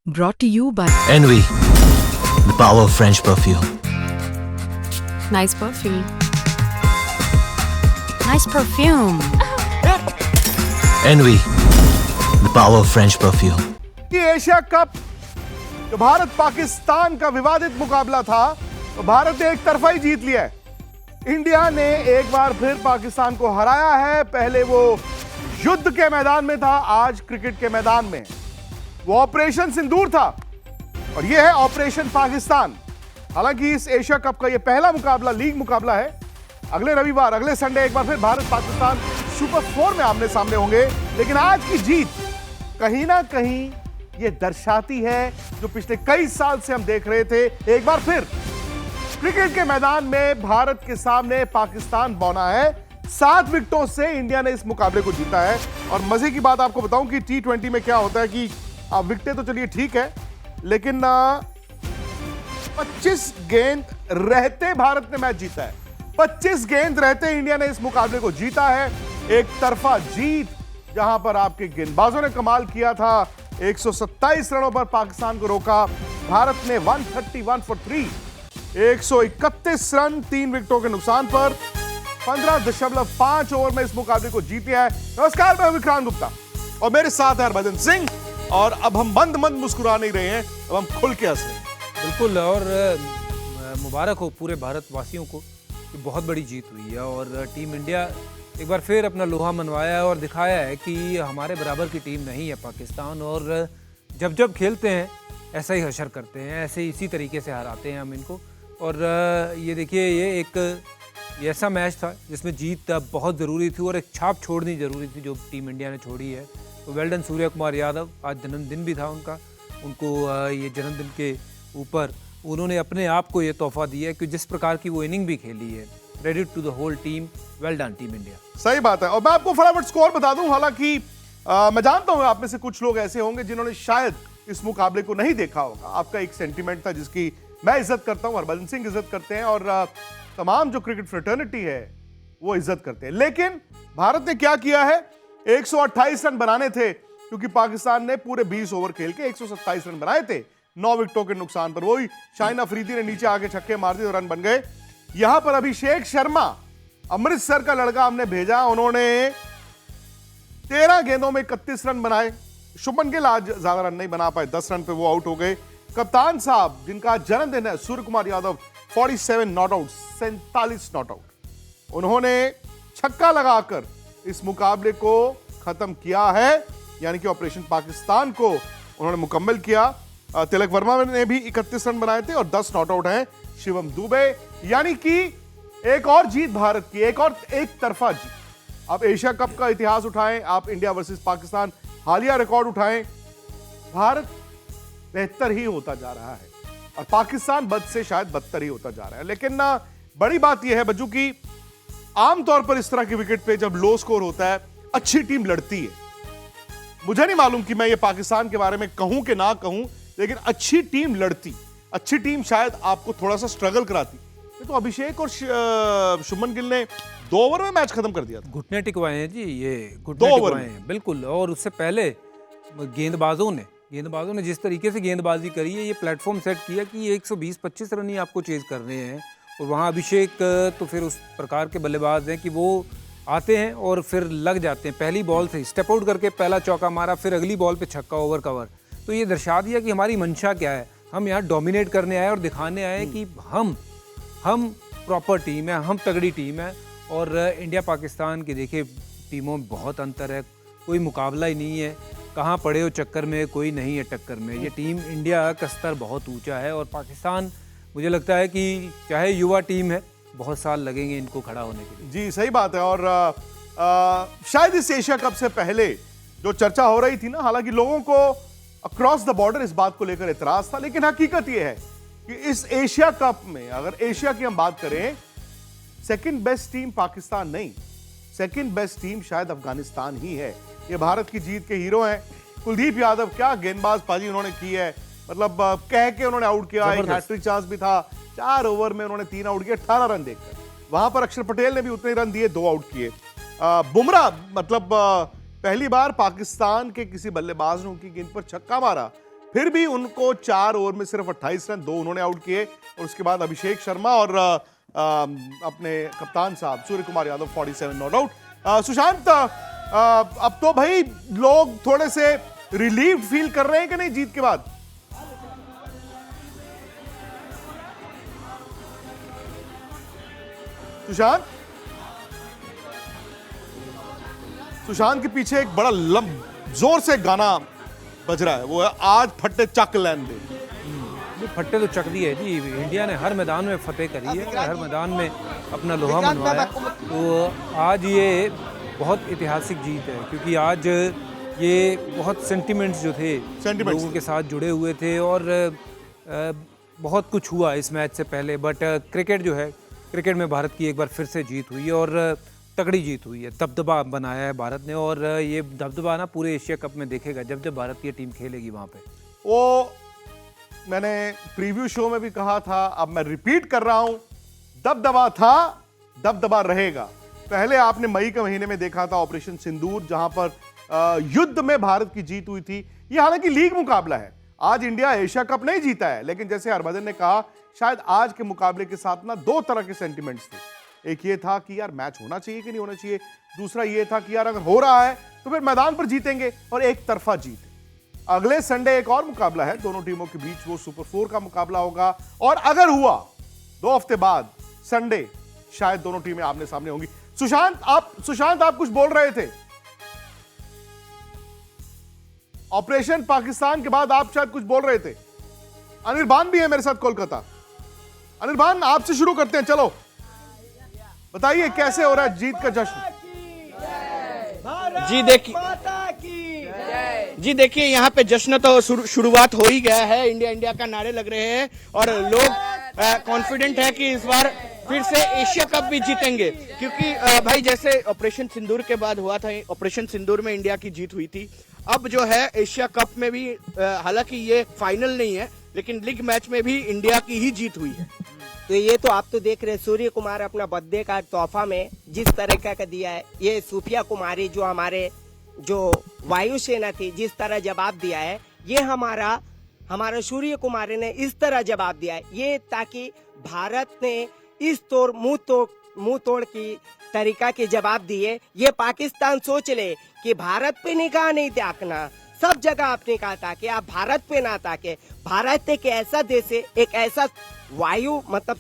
Brought to you by Envy, the power of French perfume. Nice perfume. Nice perfume. Envy, the power of French perfume. कि Asia cup जो भारत पाकिस्तान का विवादित मुकाबला था तो भारत ने एक तरफा ही जीत लिया है। इंडिया ने एक बार फिर पाकिस्तान को हराया है। पहले वो युद्ध के मैदान में था, आज क्रिकेट के मैदान में। वो ऑपरेशन सिंदूर था और ये है ऑपरेशन पाकिस्तान। हालांकि इस एशिया कप का ये पहला मुकाबला लीग मुकाबला है। अगले रविवार, अगले संडे एक बार फिर भारत पाकिस्तान सुपर 4 में आमने सामने होंगे। लेकिन आज की जीत कहीं ना कहीं ये दर्शाती है जो पिछले कई साल से हम देख रहे थे। एक बार फिर क्रिकेट के मैदान में भारत के सामने पाकिस्तान बौना है। 7 विकेटों से इंडिया ने इस मुकाबले को जीता है। और मजे की बात आपको बताऊं कि T20 में क्या होता है कि विकेटें तो चलिए ठीक है, लेकिन 25 गेंद रहते भारत ने मैच जीता है। 25 गेंद रहते इंडिया ने इस मुकाबले को जीता है। एक तरफा जीत जहां पर आपके गेंदबाजों ने कमाल किया था। 127 रनों पर पाकिस्तान को रोका। भारत ने 131 फॉर 3, 131 रन 3 विकेटों के नुकसान पर 15.5 ओवर में इस मुकाबले को जीते हैं। नमस्कार, मैं विक्रांत गुप्ता और मेरे साथ है हरभजन सिंह। और अब हम मंद मुस्कुरा नहीं रहे हैं, अब हम खुल के हंस रहे हैं। बिल्कुल। और मुबारक हो पूरे भारतवासियों को कि बहुत बड़ी जीत हुई है और टीम इंडिया एक बार फिर अपना लोहा मनवाया है और दिखाया है कि हमारे बराबर की टीम नहीं है पाकिस्तान। और जब जब खेलते हैं ऐसा ही हशर करते हैं, ऐसे इसी तरीके से हराते हैं हम इनको। और ये देखिए, ये एक ऐसा मैच था जिसमें जीत बहुत ज़रूरी थी और एक छाप छोड़नी ज़रूरी थी जो टीम इंडिया ने छोड़ी है। तो वेल डन सूर्य कुमार यादव, आज जन्मदिन भी था उनका। उनको ये जन्मदिन के ऊपर उन्होंने अपने आप को ये तोहफा दिया कि जिस प्रकार की वो इनिंग भी खेली है। Credit to the whole team, well done team India. सही बात है। और मैं आपको फटाफट स्कोर बता दूं। हालांकि मैं जानता हूं आप में से कुछ लोग ऐसे होंगे जिन्होंने शायद इस मुकाबले को नहीं देखा होगा। आपका एक सेंटीमेंट था जिसकी मैं इज्जत करता हूं, हरभजन सिंह इज्जत करते हैं और तमाम जो क्रिकेट फ्रेटर्निटी है वो इज्जत करते हैं। लेकिन भारत ने क्या किया है, 128 रन बनाने थे क्योंकि पाकिस्तान ने पूरे 20 ओवर खेल के 127 रन बनाए थे 9 विकेटों के नुकसान पर। वही शाहिन अफरीदी ने नीचे आके छक्के मार दिए और रन बन गए। यहां पर अभिषेक शर्मा, अमृतसर का लड़का हमने भेजा, उन्होंने 13 गेंदों में 31 रन बनाए। शुभमन गिल आज ज्यादा रन नहीं बना पाए, 10 रन पे वो आउट हो गए। कप्तान साहब जिनका जन्मदिन है, Surya Kumar Yadav, 47 not out, 47 not out. उन्होंने छक्का लगाकर इस मुकाबले को खत्म किया है, यानी कि ऑपरेशन पाकिस्तान को उन्होंने मुकम्मल किया। तिलक वर्मा ने भी 31 रन बनाए थे और 10 नॉट आउट हैं शिवम दुबे। यानी कि एक और जीत भारत की, एक तरफा जीत। आप एशिया कप का इतिहास उठाएं, आप इंडिया वर्सेस पाकिस्तान हालिया रिकॉर्ड उठाएं, भारत बेहतर ही होता जा रहा है और पाकिस्तान बद से शायद बदतर ही होता जा रहा है। लेकिन ना बड़ी बात यह है बज्जू की आमतौर पर इस तरह की विकेट पे जब लो स्कोर होता है अच्छी टीम लड़ती है। मुझे नहीं मालूम कि मैं ये पाकिस्तान के बारे में कहूं कि ना कहूं, लेकिन अच्छी टीम लड़ती, अच्छी टीम शायद आपको थोड़ा सा स्ट्रगल कराती। तो अभिषेक और शुभमन गिल ने 2 ओवर में मैच खत्म कर दिया था। घुटने टिकवाए हैं जी, ये घुटने टिकवाए हैं बिल्कुल। और उससे पहले गेंदबाजों ने जिस तरीके से गेंदबाजी करी है, ये प्लेटफॉर्म सेट किया कि ये 120-25 रन ही आपको चेज करने हैं। और वहाँ अभिषेक तो फिर उस प्रकार के बल्लेबाज हैं कि वो आते हैं और फिर लग जाते हैं। पहली बॉल से स्टेप आउट करके पहला चौका मारा, फिर अगली बॉल पे छक्का, ओवर कवर। तो ये दर्शा दिया कि हमारी मंशा क्या है। हम यहाँ डोमिनेट करने आए और दिखाने आए कि हम प्रॉपर टीम है, हम तगड़ी टीम है। और इंडिया पाकिस्तान की देखिए टीमों में बहुत अंतर है, कोई मुकाबला ही नहीं है। कहाँ पड़े हो चक्कर में, कोई नहीं है टक्कर में। ये टीम इंडिया का स्तर बहुत ऊंचा है और पाकिस्तान, मुझे लगता है कि चाहे युवा टीम है, बहुत साल लगेंगे इनको खड़ा होने के लिए। जी सही बात है। और शायद इस एशिया कप से पहले जो चर्चा हो रही थी ना, हालांकि लोगों को अक्रॉस द बॉर्डर इस बात को लेकर एतराज था, लेकिन हकीकत यह है कि इस एशिया कप में अगर एशिया की हम बात करें, सेकंड बेस्ट टीम पाकिस्तान नहीं, सेकंड बेस्ट टीम शायद अफगानिस्तान ही है। ये भारत की जीत के हीरो हैं। कुलदीप यादव, क्या गेंदबाज पाजी उन्होंने की है, मतलब कह के उन्होंने आउट किया। एक हैट्रिक चांस भी था, 4 ओवर में उन्होंने 3 आउट किए, 18 रन देकर। वहां पर अक्षर पटेल ने भी उतने रन दिए, 2 आउट किए। बुमराह, मतलब पहली बार पाकिस्तान के किसी बल्लेबाज ने उनकी गेंद पर छक्का मारा। फिर भी उनको 4 ओवर में सिर्फ 28 रन, 2 उन्होंने आउट किए और उसके बाद अभिषेक शर्मा और अपने कप्तान साहब सूर्य कुमार यादव 47 नॉट आउट। सुशांत, अब तो भाई लोग थोड़े से रिलीव्ड फील कर रहे हैं कि नहीं जीत के बाद? सुशांत के पीछे एक बड़ा जोर से गाना बज रहा है, वो है आज फट्टे चक लैन दे। फट्टे तो चक दिए जी, इंडिया ने हर मैदान में फतेह करी है, हर मैदान में अपना लोहा मनवाया। तो आज ये बहुत ऐतिहासिक जीत है, क्योंकि आज ये बहुत सेंटिमेंट्स जो थे लोगों के साथ जुड़े हुए थे और बहुत कुछ हुआ इस मैच से पहले। बट क्रिकेट जो है, क्रिकेट में भारत की एक बार फिर से जीत हुई है और तगड़ी जीत हुई है, दबदबा बनाया है भारत ने। और ये दबदबा ना पूरे एशिया कप में देखेगा जब जब भारत की टीम खेलेगी वहाँ पे। वो मैंने प्रीव्यू शो में भी कहा था, अब मैं रिपीट कर रहा हूं, दबदबा था, दबदबा रहेगा। पहले आपने मई के महीने में देखा था ऑपरेशन सिंदूर, जहां पर युद्ध में भारत की जीत हुई थी। ये हालांकि लीग मुकाबला है, आज इंडिया एशिया कप नहीं जीता है, लेकिन जैसे हरभजन ने कहा, शायद आज के मुकाबले के साथ ना 2 तरह के सेंटिमेंट्स थे। एक ये था कि यार मैच होना चाहिए कि नहीं होना चाहिए, दूसरा ये था कि यार अगर हो रहा है तो फिर मैदान पर जीतेंगे, और एक तरफा जीत। अगले संडे एक और मुकाबला है दोनों टीमों के बीच, वो सुपर 4 का मुकाबला होगा, और अगर हुआ 2 हफ्ते बाद संडे शायद दोनों टीमें आमने सामने होंगी। सुशांत आप कुछ बोल रहे थे ऑपरेशन पाकिस्तान के बाद, आप शायद कुछ बोल रहे थे। अनिर्बान भी है मेरे साथ कोलकाता। अनिर्बान, आपसे शुरू करते हैं, चलो बताइए कैसे हो रहा है जीत का जश्न? जी देखिए यहाँ पे जश्न तो शुरुआत हो ही गया है, इंडिया इंडिया का नारे लग रहे हैं और लोग कॉन्फिडेंट है कि इस बार फिर से एशिया कप भी जीतेंगे। क्योंकि भाई जैसे ऑपरेशन सिंदूर के बाद हुआ था, ऑपरेशन सिंदूर में इंडिया की जीत हुई थी, अब जो है एशिया कप में भी हालांकि ये फाइनल नहीं है, लेकिन लीग मैच में भी इंडिया की ही जीत हुई है। तो ये तो आप तो देख रहे सूर्य कुमार अपना बर्थडे का तोहफा में जिस तरह का दिया है, ये सूफिया कुमारी जो हमारे जो वायुसेना थी जिस तरह जवाब दिया है, ये हमारा सूर्य कुमार ने इस तरह जवाब दिया है, ये ताकि भारत ने इस मुंह तोड़ की तरीका के जवाब दिए। ये पाकिस्तान सोच ले कि भारत पे निगाह नहीं ताकना, सब जगह आपने कहा था कि आप भारत पे ना ताके। भारत एक ऐसा देश है, एक ऐसा वायु मतलब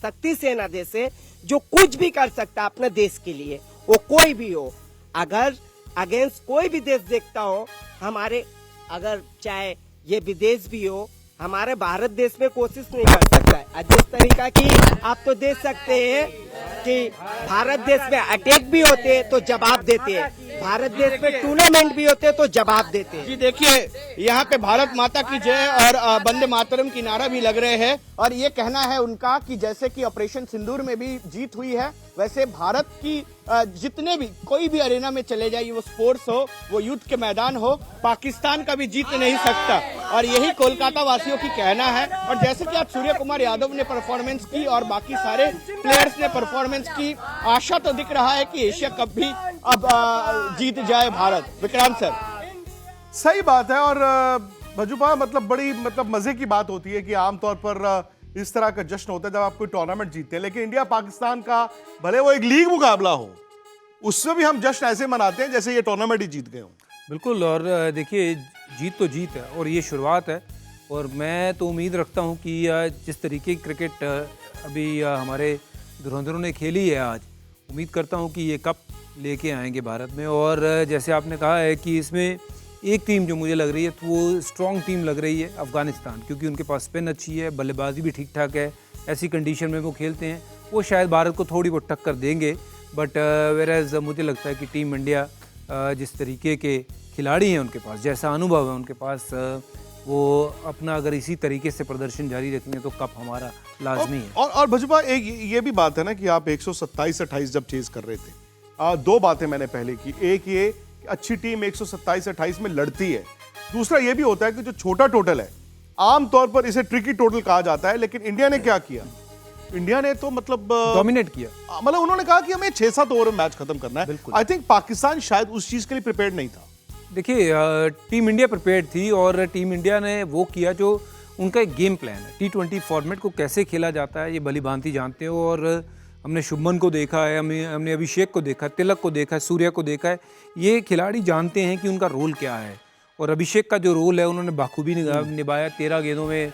शक्ति सेना देश है जो कुछ भी कर सकता अपने देश के लिए, वो कोई भी हो। अगर अगेंस्ट कोई भी देश देखता हो, हमारे अगर चाहे ये विदेश भी हो, हमारे भारत देश में कोशिश नहीं कर सकता है। जिस तरीका की आप तो देख सकते हैं कि भारत देश में अटैक भी होते हैं तो जवाब देते हैं, भारत देश में टूर्नामेंट भी होते हैं तो जवाब देते हैं। जी देखिए यहाँ पे भारत माता की जय और वंदे मातरम की नारा भी लग रहे हैं, और ये कहना है उनका कि जैसे कि ऑपरेशन सिंदूर में भी जीत हुई है, वैसे भारत की जितने भी कोई भी अरेना में चले जाइए, वो स्पोर्ट्स हो, वो युद्ध के मैदान हो, पाकिस्तान का भी जीत नहीं सकता, और यही कोलकाता वासियों की कहना है। और जैसे कि आज सूर्य कुमार यादव ने परफॉर्मेंस की और बाकी सारे प्लेयर्स ने परफॉर्मेंस की, आशा तो दिख रहा है कि एशिया कप भी अब जीत जाए भारत। विक्रांत सर, सही बात है। और भजुपा बड़ी मजे की बात होती है कि आमतौर पर इस तरह का जश्न होता है जब आप कोई टूर्नामेंट जीतते हैं, लेकिन इंडिया पाकिस्तान का भले वो एक लीग मुकाबला हो, उसमें भी हम जश्न ऐसे मनाते हैं जैसे ये टूर्नामेंट ही जीत गए हों। बिल्कुल, और देखिए जीत तो जीत है और ये शुरुआत है, और मैं तो उम्मीद रखता हूँ कि जिस तरीके की क्रिकेट अभी हमारे धुरंधरों ने खेली है आज, उम्मीद करता हूँ कि ये कप लेके आएंगे भारत में। और जैसे आपने कहा है कि इसमें एक टीम जो मुझे लग रही है तो वो स्ट्रॉन्ग टीम लग रही है अफगानिस्तान, क्योंकि उनके पास स्पिन अच्छी है, बल्लेबाजी भी ठीक ठाक है, ऐसी कंडीशन में वो खेलते हैं, वो शायद भारत को थोड़ी बहुत टक्कर देंगे। बट वेराज मुझे लगता है कि टीम इंडिया जिस तरीके के खिलाड़ी हैं उनके पास, जैसा अनुभव है उनके पास, वो अपना अगर इसी तरीके से प्रदर्शन जारी रखेंगे तो कप हमारा लाजमी है। और भजुपा एक ये भी बात है ना कि आप 127-28 जब चेज कर रहे थे, 2 बातें मैंने पहले की। एक ये कि अच्छी टीम 127-28 में लड़ती है, दूसरा ये भी होता है कि जो छोटा टोटल है, आमतौर पर इसे ट्रिकी टोटल कहा जाता है, लेकिन इंडिया ने क्या किया, इंडिया ने तो डोमिनेट किया। उन्होंने कहा कि हमें 6-7 ओवर में मैच खत्म करना है। आई थिंक पाकिस्तान शायद उस चीज के लिए प्रिपेयर्ड नहीं था। देखिए टीम इंडिया प्रिपेयर्ड थी और टीम इंडिया ने वो किया जो उनका एक गेम प्लान है। T20 फॉर्मेट को कैसे खेला जाता है ये भली भांति जानते हो और हमने शुभमन को देखा है, हमने अभिषेक को देखा है, तिलक को देखा है, सूर्या को देखा है। ये खिलाड़ी जानते हैं कि उनका रोल क्या है और अभिषेक का जो रोल है उन्होंने बाखूबी निभाया। 13 गेंदों में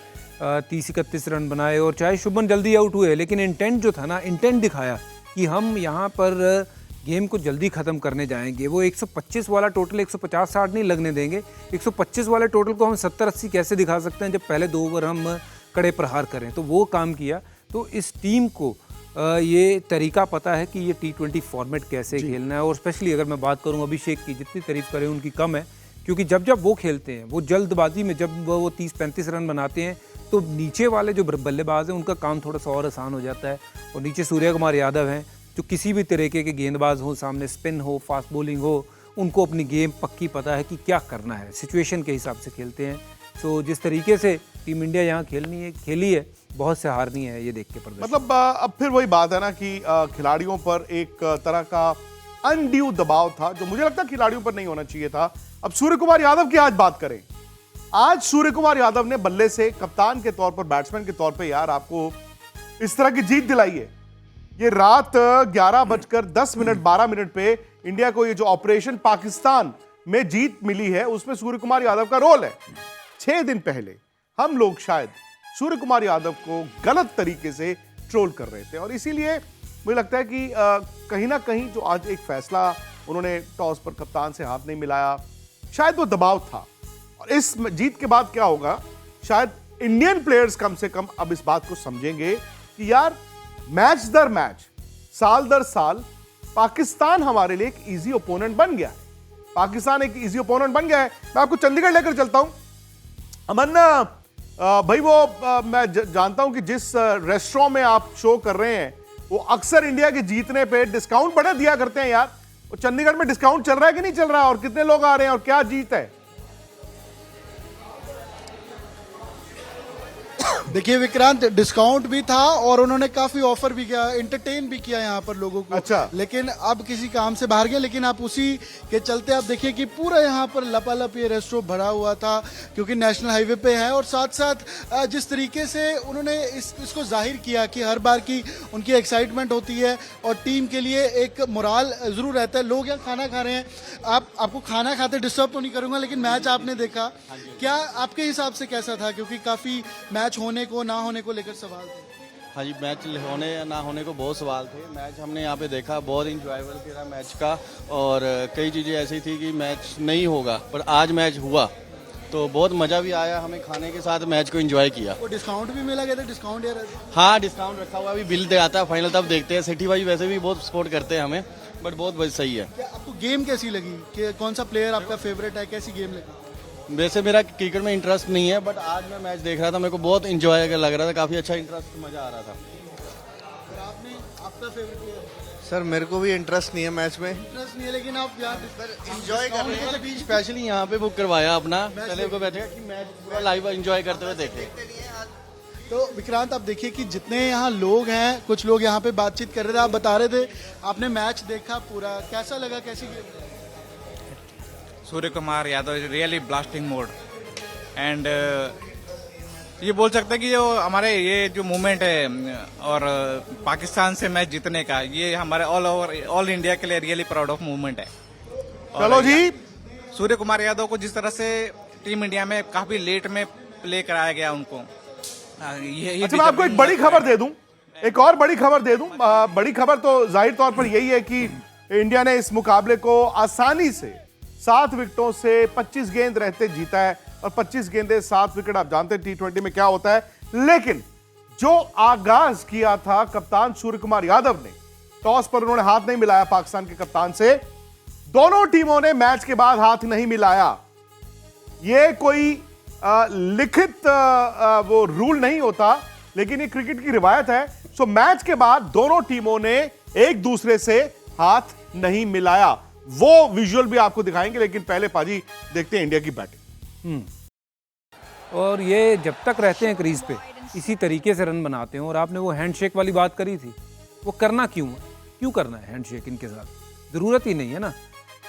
30-31 रन बनाए और चाहे शुभमन जल्दी आउट हुए लेकिन इंटेंट जो था ना, इंटेंट दिखाया कि हम यहाँ पर गेम को जल्दी ख़त्म करने जाएंगे। वो 125 वाला टोटल 150-60 नहीं लगने देंगे। 125 वाले टोटल को हम 70-80 कैसे दिखा सकते हैं जब पहले 2 ओवर हम कड़े प्रहार करें, तो वो काम किया। तो इस टीम को ये तरीका पता है कि ये T20 फॉर्मेट कैसे खेलना है और स्पेशली अगर मैं बात करूँ अभिषेक की, जितनी तारीफ करें उनकी कम है, क्योंकि जब वो खेलते हैं वो जल्दबाजी में जब वो 30-35 रन बनाते हैं तो नीचे वाले जो बल्लेबाज हैं उनका काम थोड़ा सा और आसान हो जाता है। और नीचे सूर्य कुमार यादव हैं जो किसी भी तरीके के गेंदबाज हो, सामने स्पिन हो, फास्ट बॉलिंग हो, उनको अपनी गेम पक्की पता है कि क्या करना है, सिचुएशन के हिसाब से खेलते हैं। सो जिस तरीके से टीम इंडिया यहाँ खेली है बहुत से हारनी है ये देख के प्रदर्शन। मतलब अब फिर वही बात है ना कि खिलाड़ियों पर एक तरह का अनड्यू दबाव था जो मुझे लगता है खिलाड़ियों पर नहीं होना चाहिए था। अब सूर्य कुमार यादव की आज बात करें। आज सूर्य कुमार यादव ने बल्ले से कप्तान के तौर पर, बैट्समैन के तौर पर यार आपको इस तरह की जीत दिलाई है। ये रात 11:10 पे इंडिया को ये जो ऑपरेशन पाकिस्तान में जीत मिली है उसमें सूर्य कुमार यादव का रोल है। 6 दिन पहले हम लोग शायद सूर्य कुमार यादव को गलत तरीके से ट्रोल कर रहे थे और इसीलिए मुझे लगता है कि कहीं ना कहीं जो आज एक फैसला उन्होंने टॉस पर कप्तान से हाथ नहीं मिलाया, शायद वो दबाव था। और इस जीत के बाद क्या होगा, शायद इंडियन प्लेयर्स कम से कम अब इस बात को समझेंगे कि यार मैच दर मैच, साल दर साल पाकिस्तान हमारे लिए एक इजी ओपोनेंट बन गया है। पाकिस्तान एक इजी ओपोनेंट बन गया है। मैं आपको चंडीगढ़ लेकर चलता हूं। अमन भाई वो मैं जानता हूं कि जिस रेस्टोरेंट में आप शो कर रहे हैं वो अक्सर इंडिया के जीतने पे डिस्काउंट बड़ा दिया करते हैं यार। वो चंडीगढ़ में डिस्काउंट चल रहा है कि नहीं चल रहा है और कितने लोग आ रहे हैं और क्या जीत है? देखिए विक्रांत, डिस्काउंट भी था और उन्होंने काफी ऑफर भी किया, एंटरटेन भी किया यहाँ पर लोगों को। अच्छा। लेकिन अब किसी काम से बाहर गए, लेकिन आप उसी के चलते आप देखिए कि पूरा यहाँ पर लपालप ये रेस्टोरेंट भरा हुआ था क्योंकि नेशनल हाईवे पे है। और साथ साथ जिस तरीके से उन्होंने इसको जाहिर किया कि हर बार की उनकी एक्साइटमेंट होती है और टीम के लिए एक मोराल जरूर रहता है। लोग यहाँ खाना खा रहे हैं, आपको खाना खाते डिस्टर्ब तो नहीं करूंगा, लेकिन मैच आपने देखा, क्या आपके हिसाब से कैसा था? क्योंकि काफी मैच होने को ना होने को लेकर सवाल थे। हाँ जी, मैच होने या ना होने को बहुत सवाल थे। मैच हमने यहाँ पे देखा, बहुत इंजॉयबल था मैच का और कई चीज़ें ऐसी थी कि मैच नहीं होगा पर आज मैच हुआ तो बहुत मज़ा भी आया। हमें खाने के साथ मैच को एंजॉय किया। वो डिस्काउंट भी मिला गया था, डिस्काउंट यार? हाँ, डिस्काउंट रखा हुआ, अभी बिल दे आता है फाइनल तब देखते हैं। सिटी भाई वैसे भी बहुत सपोर्ट करते हैं हमें, बट बहुत सही है। क्या आपको गेम कैसी लगी? कि कौन सा प्लेयर आपका फेवरेट है? कैसी गेम लगी? वैसे मेरा क्रिकेट में इंटरेस्ट नहीं है, बट आज मैं मैच देख रहा था, मेरे को बहुत इंजॉय लग रहा था, काफ़ी अच्छा इंटरेस्ट, मज़ा आ रहा था। आपका फेवरेट प्लेयर? सर मेरे को भी इंटरेस्ट नहीं है मैच में। इंटरेस्ट नहीं है, लेकिन आप यहाँ एंजॉय कर रहे हैं। अभी स्पेशली यहाँ पे बुक करवाया अपना, पहले को बैठेगा कि मैच पूरा लाइव एंजॉय करते हुए देखें। तो विक्रांत आप देखिए कि जितने यहाँ लोग हैं, कुछ लोग यहाँ पे बातचीत कर रहे थे, आप बता रहे थे आपने मैच देखा पूरा, कैसा लगा, कैसी game? Surya Kumar Yadav really blasting mode and ये बोल सकते हैं कि जो हमारे ये जो मूवमेंट है और पाकिस्तान से मैच जीतने का, ये हमारे ऑल इंडिया के लिए रियली प्राउड ऑफ मूवमेंट है। चलो जी, सूर्य कुमार यादव को जिस तरह से टीम इंडिया में काफी लेट में प्ले कराया गया उनको, ये अच्छा मैं आपको एक बड़ी खबर दे दूं, एक और बड़ी खबर दे दूं। बड़ी खबर तो जाहिर तौर पर यही है कि इंडिया ने इस मुकाबले को आसानी से 7 विकेटों से 25 गेंद रहते जीता है और 25 गेंदे 7 विकेट, आप जानते हैं T20 में क्या होता है। लेकिन जो आगाज किया था कप्तान सूर्य कुमार यादव ने, टॉस पर उन्होंने हाथ नहीं मिलाया पाकिस्तान के कप्तान से। दोनों टीमों ने मैच के बाद हाथ नहीं मिलाया। यह कोई लिखित वो रूल नहीं होता, लेकिन ये क्रिकेट की रिवायत है। सो मैच के बाद दोनों टीमों ने एक दूसरे से हाथ नहीं मिलाया। वो विजुअल भी आपको दिखाएंगे, लेकिन पहले पाजी देखते हैं इंडिया की बैटिंग। और ये जब तक रहते हैं क्रीज पे इसी तरीके से रन बनाते हैं। और आपने वो हैंडशेक वाली बात करी थी, वो करना क्यों करना है हैंडशेक इनके साथ? ज़रूरत ही नहीं है ना।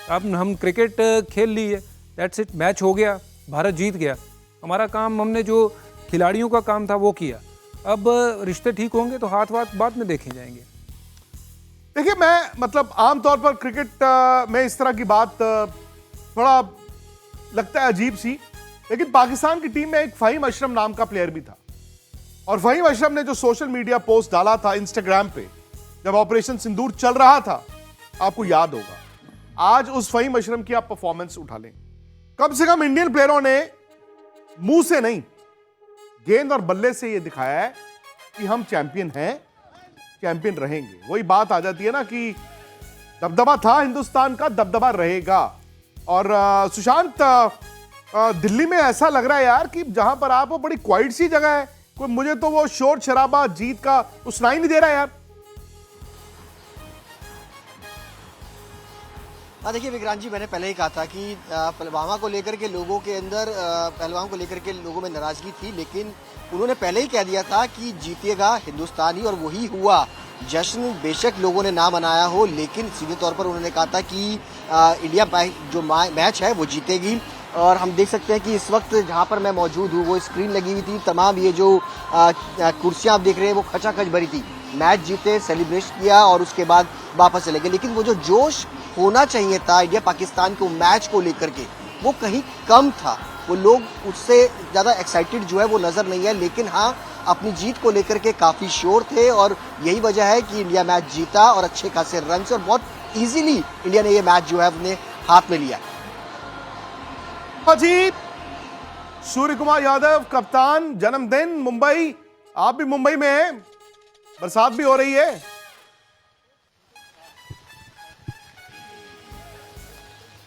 अब हम क्रिकेट खेल लिए, दैट्स इट, मैच हो गया, भारत जीत गया, हमारा काम, हमने जो खिलाड़ियों का काम था वो किया। अब रिश्ते ठीक होंगे तो हाथ वाथ बाद में देखे जाएंगे। देखिए, मैं मतलब आमतौर पर क्रिकेट में इस तरह की बात थोड़ा लगता है अजीब सी, लेकिन पाकिस्तान की टीम में एक फहीम अशरफ नाम का प्लेयर भी था, और फहीम अशरफ ने जो सोशल मीडिया पोस्ट डाला था इंस्टाग्राम पे जब ऑपरेशन सिंदूर चल रहा था, आपको याद होगा। आज उस फहीम अशरफ की आप परफॉर्मेंस उठा लें, कम से कम इंडियन प्लेयरों ने मुंह से नहीं, गेंद और बल्ले से यह दिखाया है कि हम चैंपियन हैं, चैंपियन रहेंगे। वही बात आ जाती है ना कि दबदबा था हिंदुस्तान का, दबदबा रहेगा। और सुशांत, दिल्ली में ऐसा लग रहा है यार कि जहां पर आप वो बड़ी क्वाइट सी जगह है, कोई मुझे तो वो शोर शराबा जीत का वो सुनाई नहीं दे रहा यार। देखिए विक्रांत जी, मैंने पहले ही कहा था कि पुलवामा को लेकर के लोगों के अंदर, पहलवान को लेकर के लोगों में नाराजगी थी, लेकिन उन्होंने पहले ही कह दिया था कि जीतेगा हिंदुस्तानी, और वही हुआ। जश्न बेशक लोगों ने ना मनाया हो, लेकिन सीधे तौर पर उन्होंने कहा था कि इंडिया जो मैच है वो जीतेगी। और हम देख सकते हैं कि इस वक्त जहां पर मैं मौजूद हूँ वो स्क्रीन लगी हुई थी, तमाम ये जो कुर्सियां आप देख रहे हैं वो खचाखच भरी थी। मैच जीते, सेलिब्रेट किया और उसके बाद वापस चले गए, लेकिन वो जो जोश होना चाहिए था इंडिया पाकिस्तान को मैच को लेकर के, वो कहीं कम था। वो लोग उससे ज्यादा एक्साइटेड जो है वो नजर नहीं है, लेकिन हाँ अपनी जीत को लेकर के काफी शोर थे, और यही वजह है कि इंडिया मैच जीता और अच्छे खासे रन से, और बहुत इजीली इंडिया ने ये मैच जो है अपने हाथ में लिया। जी, सूर्य कुमार यादव कप्तान, जन्मदिन मुंबई, आप भी मुंबई में हैं, बरसात भी हो रही है।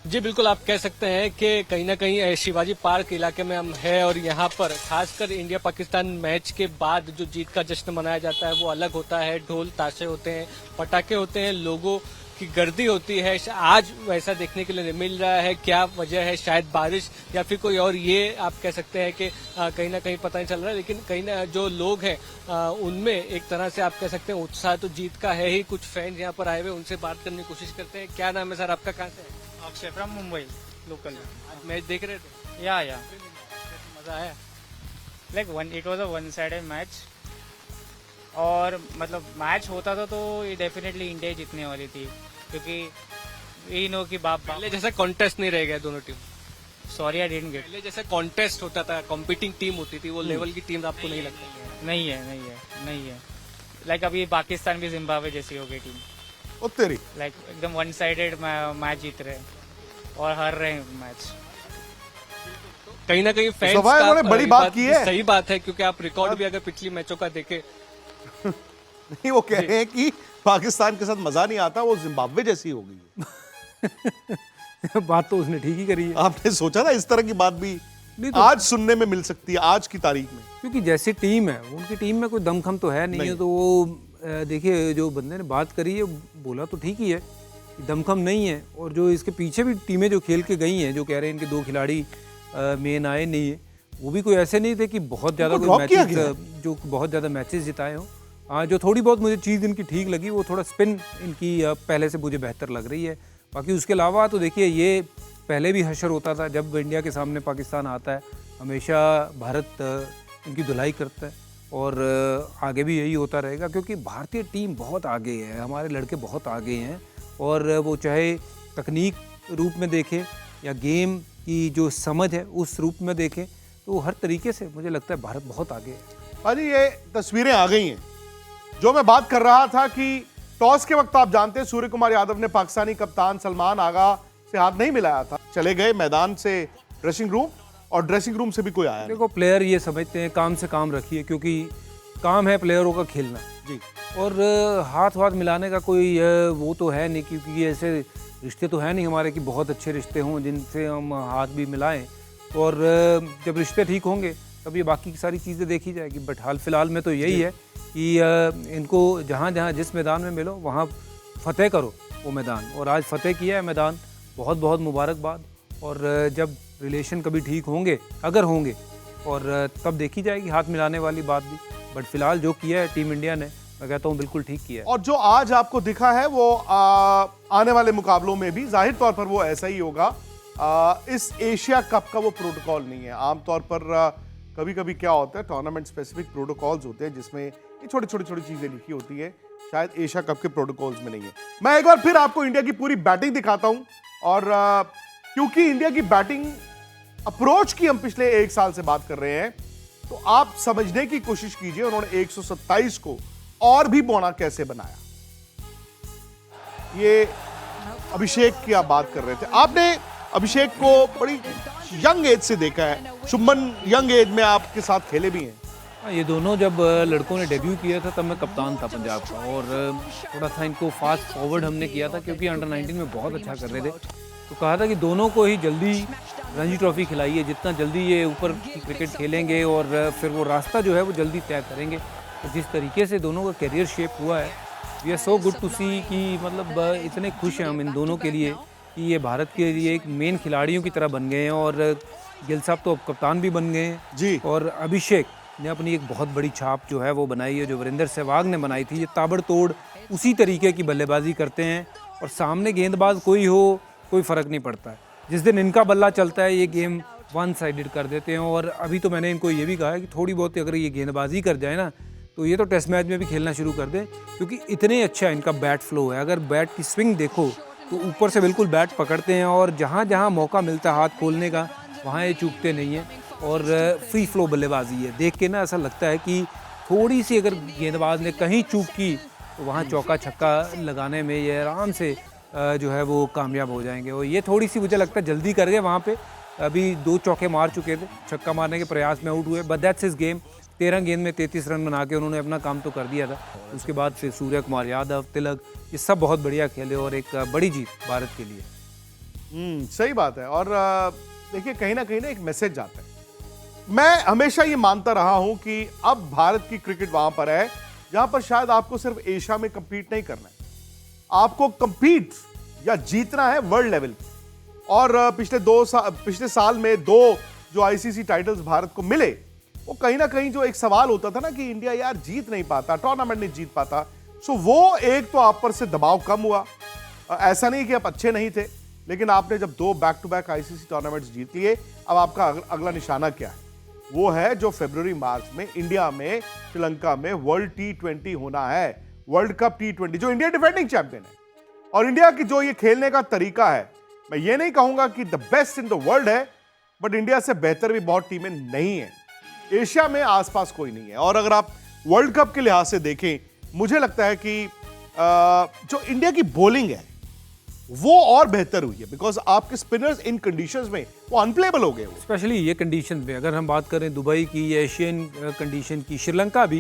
जी बिल्कुल, आप कह सकते हैं कि कहीं ना कहीं शिवाजी पार्क इलाके में हम हैं, और यहाँ पर खासकर इंडिया पाकिस्तान मैच के बाद जो जीत का जश्न मनाया जाता है वो अलग होता है। ढोल ताशे होते हैं, पटाखे होते हैं, लोगों की गर्दी होती है। आज वैसा देखने के लिए नहीं मिल रहा है। क्या वजह है? शायद बारिश या फिर कोई और, ये आप कह सकते हैं कि कहीं ना कहीं पता नहीं चल रहा है, लेकिन कहीं ना जो लोग हैं उनमें एक तरह से आप कह सकते हैं उत्साह तो जीत का है ही। कुछ फैंस यहाँ पर आए हुए, उनसे बात करने की कोशिश करते हैं। क्या नाम है सर आपका, कहाँ से है? Akshay from Mumbai local. Match देख रहे थे? या मजा आया? Like it was a one sided match, और मतलब मैच होता था तो ये डेफिनेटली इंडिया जीतने वाली थी, क्योंकि यही नो कि बाप पहले जैसा कॉन्टेस्ट नहीं रह गया दोनों team. Sorry I didn't get. पहले जैसा कॉन्टेस्ट होता था, कॉम्पिटिंग टीम होती थी, वो लेवल की टीम आपको नहीं लगता? नहीं है। लाइक अभी पाकिस्तान भी जिम्बाब्वे जैसी हो गई टीम, ओ तेरी, लाइक एकदम वन साइडेड मैच जीत रहे हैं और हार रहे हैं मैच। कहीं ना कहीं फैंस का बड़ी बात की है। सही बात है, क्योंकि आप रिकॉर्ड भी अगर पिछली मैचों का देखें नहीं, वो कह रहे हैं कि पाकिस्तान के साथ मजा नहीं आता, वो जिम्बाब्वे जैसी हो गई है। बात तो उसने ठीक ही करी है। आपने सोचा था इस तरह की बात भी तो आज सुनने में मिल सकती है आज की तारीख में? क्योंकि जैसी टीम है, उनकी टीम में कोई दमखम तो है नहीं है, तो वो देखिए जो बंदे ने बात करी है बोला तो ठीक ही है, दमखम नहीं है। और जो इसके पीछे भी टीमें जो खेल के गई हैं, जो कह रहे हैं इनके 2 खिलाड़ी मेन आए नहीं है, वो भी कोई ऐसे नहीं थे कि बहुत ज़्यादा कोई मैचेस, जो बहुत ज़्यादा मैचेस जिताए हों। हाँ, जो थोड़ी बहुत मुझे चीज़ इनकी ठीक लगी वो थोड़ा स्पिन इनकी पहले से मुझे बेहतर लग रही है। बाकी उसके अलावा तो देखिए ये पहले भी हशर होता था, जब इंडिया के सामने पाकिस्तान आता है हमेशा भारत इनकी धुलाई करता है, और आगे भी यही होता रहेगा, क्योंकि भारतीय टीम बहुत आगे है, हमारे लड़के बहुत आगे हैं। और वो चाहे तकनीक रूप में देखें या गेम की जो समझ है उस रूप में देखें, तो हर तरीके से मुझे लगता है भारत बहुत आगे है। भाजी, ये तस्वीरें आ गई हैं जो मैं बात कर रहा था कि टॉस के वक्त आप जानते हैं सूर्य कुमार यादव ने पाकिस्तानी कप्तान सलमान आगा से हाथ नहीं मिलाया था, चले गए मैदान से ड्रेसिंग रूम, और ड्रेसिंग रूम से भी कोई आया। देखो, प्लेयर ये समझते हैं काम से काम रखिए, क्योंकि काम है प्लेयरों का खेलना जी, और हाथ मिलाने का कोई वो तो है नहीं, क्योंकि ऐसे रिश्ते तो है नहीं हमारे कि बहुत अच्छे रिश्ते हों जिनसे हम हाथ भी मिलाएं। और जब रिश्ते ठीक होंगे तब ये बाकी की सारी चीज़ें देखी जाएगी। बट हाल फिलहाल में तो यही है कि इनको जहाँ जहाँ जिस मैदान में मिलो वहाँ फतेह करो वो मैदान, और आज फतेह किया है मैदान, बहुत बहुत मुबारकबाद। और जब रिलेशन कभी ठीक होंगे, अगर होंगे, और तब देखी जाएगी हाथ मिलाने वाली बात भी। बट फिलहाल जो किया है टीम इंडिया ने, मैं कहता हूँ बिल्कुल ठीक किया है। और जो आज आपको दिखा है वो आने वाले मुकाबलों में भी जाहिर तौर पर वो ऐसा ही होगा। इस एशिया कप का वो प्रोटोकॉल नहीं है। आमतौर पर कभी कभी क्या होता है, टूर्नामेंट स्पेसिफिक प्रोटोकॉल्स होते हैं जिसमें ये छोटी छोटी चीजें लिखी होती है, शायद एशिया कप के प्रोटोकॉल्स में नहीं है। मैं एक बार फिर आपको इंडिया की पूरी बैटिंग दिखाता हूं, और क्योंकि इंडिया की बैटिंग अप्रोच की हम पिछले एक साल से बात कर रहे हैं, तो आप समझने की कोशिश कीजिए उन्होंने 127 को और भी बौना कैसे बनाया। ये अभिषेक की आप बात कर रहे थे, आपने अभिषेक को बड़ी यंग एज से देखा है, शुभमन यंग एज में आपके साथ खेले भी हैं। हाँ, ये दोनों जब लड़कों ने डेब्यू किया था तब मैं कप्तान था पंजाब का, और थोड़ा सा इनको फास्ट फॉरवर्ड हमने किया था क्योंकि अंडर 19 में बहुत अच्छा कर रहे थे। तो कहा था कि दोनों को ही जल्दी रणजी ट्रॉफी खिलाइए, जितना जल्दी ये ऊपर की क्रिकेट खेलेंगे और फिर वो रास्ता जो है वो जल्दी तय करेंगे। तो जिस तरीके से दोनों का करियर शेप हुआ है, we are so good to see कि मतलब इतने खुश हैं हम इन दोनों के लिए कि ये भारत के लिए एक मेन खिलाड़ियों की तरह बन गए हैं। और गिल साहब तो अब कप्तान भी बन गए हैं जी, और अभिषेक ने अपनी एक बहुत बड़ी छाप जो है वो बनाई है, जो वीरेंद्र सहवाग ने बनाई थी। ये ताबड़तोड़ उसी तरीके की बल्लेबाजी करते हैं, और सामने गेंदबाज कोई हो कोई फ़र्क नहीं पड़ता है। जिस दिन इनका बल्ला चलता है ये गेम वन साइडेड कर देते हैं। और अभी तो मैंने इनको ये भी कहा है कि थोड़ी बहुत अगर ये गेंदबाजी कर जाए ना, तो ये तो टेस्ट मैच में भी खेलना शुरू कर दें, क्योंकि इतने अच्छा इनका बैट फ्लो है। अगर बैट की स्विंग देखो तो ऊपर से बिल्कुल बैट पकड़ते हैं, और जहाँ जहाँ मौका मिलता है हाथ खोलने का वहाँ ये चूकते नहीं हैं, और फ्री फ्लो बल्लेबाजी है। देख के ना ऐसा लगता है कि थोड़ी सी अगर गेंदबाज ने कहीं चूक की तो वहाँ चौका छक्का लगाने में ये आराम से जो है वो कामयाब हो जाएंगे। और ये थोड़ी सी मुझे लगता है जल्दी कर गए वहाँ पे, अभी 2 चौके मार चुके थे, छक्का मारने के प्रयास में आउट हुए, बट दैट्स हिज गेम। 13 गेंद में 33 रन बना के उन्होंने अपना काम तो कर दिया था। उसके बाद फिर सूर्य कुमार यादव, तिलक, ये सब बहुत बढ़िया खेले और एक बड़ी जीत भारत के लिए। सही बात है। और देखिए कहीं ना एक मैसेज जाता है। मैं हमेशा ये मानता रहा हूं कि अब भारत की क्रिकेट वहां पर है जहां पर शायद आपको सिर्फ एशिया में कंपीट नहीं करना है, आपको कंपीट या जीतना है वर्ल्ड लेवल पे। और पिछले साल में 2 जो आईसीसी टाइटल्स भारत को मिले, वो कहीं ना कहीं जो एक सवाल होता था ना कि इंडिया यार जीत नहीं पाता, टूर्नामेंट नहीं जीत पाता, सो वो एक तो आप पर से दबाव कम हुआ। ऐसा नहीं कि आप अच्छे नहीं थे, लेकिन आपने जब 2 back to back ICC tournaments जीत लिए, अब आपका अगला निशाना क्या है? वो है जो फरवरी मार्च में इंडिया में श्रीलंका में वर्ल्ड T20 होना है, वर्ल्ड कप T20, जो इंडिया डिफेंडिंग चैंपियन है। और इंडिया की जो ये खेलने का तरीका है, मैं ये नहीं कहूंगा कि the best in the world है, बट इंडिया से बेहतर भी बहुत टीमें नहीं है, एशिया में आसपास कोई नहीं है। और अगर आप वर्ल्ड कप के लिहाज से देखें, मुझे लगता है कि जो इंडिया की बॉलिंग है वो और बेहतर हुई है, बिकॉज आपके स्पिनर्स इन कंडीशंस में वो अनप्लेबल हो गए। स्पेशली ये कंडीशन में अगर हम बात करें दुबई की या एशियन कंडीशन की, श्रीलंका भी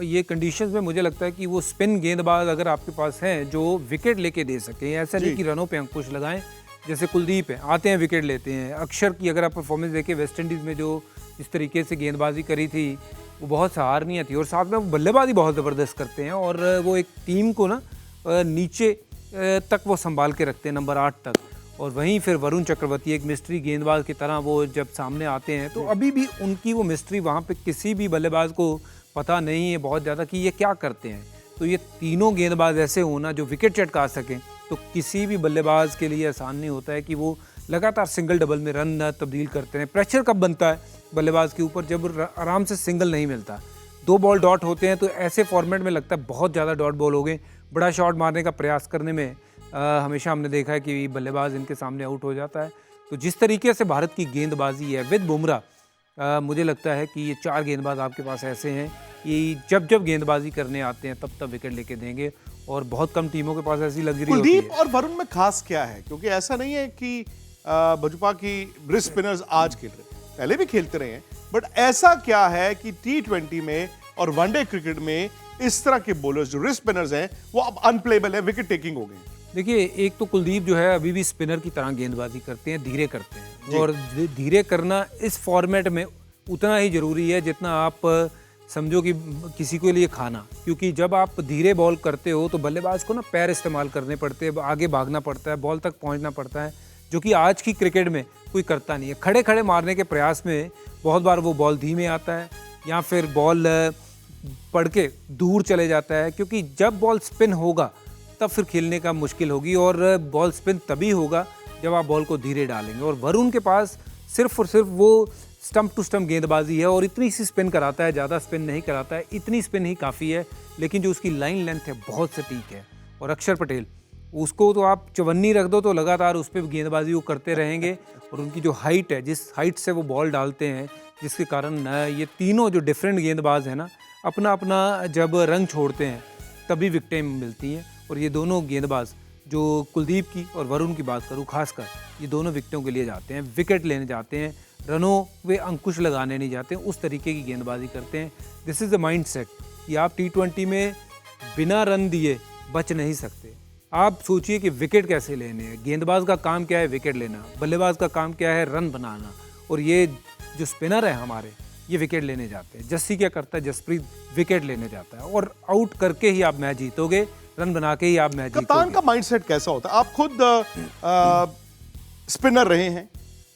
ये कंडीशंस में मुझे लगता है कि वो स्पिन गेंदबाज अगर आपके पास हैं जो विकेट लेके दे सकें, ऐसा नहीं कि रनों पे अंकुश लगाएं। जैसे कुलदीप है, आते हैं विकेट लेते हैं। अक्षर की अगर आप परफॉर्मेंस देखें वेस्ट इंडीज़ में, जो इस तरीके से गेंदबाजी करी थी वो बहुत सराहनीय थी, और साथ में वो बल्लेबाजी बहुत ज़बरदस्त करते हैं, और वो एक टीम को ना नीचे तक वो संभाल के रखते हैं, नंबर 8 तक। और वहीं फिर वरुण चक्रवर्ती एक मिस्ट्री गेंदबाज की तरह वो जब सामने आते हैं, तो अभी भी उनकी वो मिस्ट्री वहाँ पे किसी भी बल्लेबाज को पता नहीं है बहुत ज़्यादा कि ये क्या करते हैं। तो ये तीनों गेंदबाज ऐसे होना जो विकेट चटका सकें, तो किसी भी बल्लेबाज के लिए आसान नहीं होता है कि वो लगातार सिंगल डबल में रन तब्दील करते हैं। प्रेशर कब बनता है बल्लेबाज के ऊपर? जब आराम से सिंगल नहीं मिलता, 2 बॉल डॉट होते हैं, तो ऐसे फॉर्मेट में लगता है बहुत ज़्यादा डॉट बॉल हो गए। बड़ा शॉट मारने का प्रयास करने में हमेशा हमने देखा है कि बल्लेबाज इनके सामने आउट हो जाता है। तो जिस तरीके से भारत की गेंदबाजी है विद बुमराह, मुझे लगता है कि ये 4 गेंदबाज आपके पास ऐसे हैं कि जब गेंदबाजी करने आते हैं तब तब विकेट लेके देंगे, और बहुत कम टीमों के पास ऐसी लग्जरी होती है। कुलदीप और वरुण में खास क्या है? क्योंकि ऐसा नहीं है कि भाजपा की ब्रिस्ट स्पिनर्स आज खेल रहे, पहले भी खेलते रहे हैं, बट ऐसा क्या है कि T20 में और वनडे क्रिकेट में इस तरह के बॉलर्स जो रिस्ट स्पिनर्स हैं वो अब अनप्लेबल है, विकेट टेकिंग हो गए? देखिए, एक तो कुलदीप जो है अभी भी स्पिनर की तरह गेंदबाजी करते हैं, धीरे करते हैं, और धीरे करना इस फॉर्मेट में उतना ही ज़रूरी है जितना आप समझो कि किसी के लिए खाना। क्योंकि जब आप धीरे बॉल करते हो तो बल्लेबाज को ना पैर इस्तेमाल करने पड़ते हैं, आगे भागना पड़ता है, बॉल तक पहुंचना पड़ता है, जो कि आज की क्रिकेट में कोई करता नहीं है। खड़े खड़े मारने के प्रयास में बहुत बार वो बॉल धीमे आता है, या फिर बॉल पड़ के दूर चले जाता है, क्योंकि जब बॉल स्पिन होगा तब फिर खेलने का मुश्किल होगी, और बॉल स्पिन तभी होगा जब आप बॉल को धीरे डालेंगे। और वरुण के पास सिर्फ और सिर्फ वो स्टंप टू स्टंप गेंदबाजी है और इतनी सी स्पिन कराता है, ज़्यादा स्पिन नहीं कराता है, इतनी स्पिन ही काफ़ी है, लेकिन जो उसकी लाइन लेंथ है बहुत सटीक है। और अक्षर पटेल, उसको तो आप चवन्नी रख दो तो लगातार उस पर गेंदबाजी वो करते रहेंगे। और उनकी जो हाइट है, जिस हाइट से वो बॉल डालते हैं, जिसके कारण ये तीनों जो डिफरेंट गेंदबाज हैं ना, अपना अपना जब रंग छोड़ते हैं तभी विकेटें मिलती हैं। और ये दोनों गेंदबाज, जो कुलदीप की और वरुण की बात करूँ खासकर, ये दोनों विकेटों के लिए जाते हैं, विकेट लेने जाते हैं, रनों वे अंकुश लगाने नहीं जाते हैं, उस तरीके की गेंदबाजी करते हैं। This is the mind set कि आप T20 में बिना रन दिए बच नहीं सकते। आप सोचिए कि विकेट कैसे लेने हैं। गेंदबाज का काम क्या है? विकेट लेना। बल्लेबाज का काम क्या है? रन बनाना। और ये जो स्पिनर है हमारे, ये विकेट लेने जाते हैं। जस्सी क्या करता है? जसप्रीत विकेट लेने जाता है और आउट करके ही आप मैच जीतोगे, रन बना के ही आप मैच जीतोगे। कप्तान का माइंडसेट कैसा होता है? आप खुद स्पिनर रहे हैं,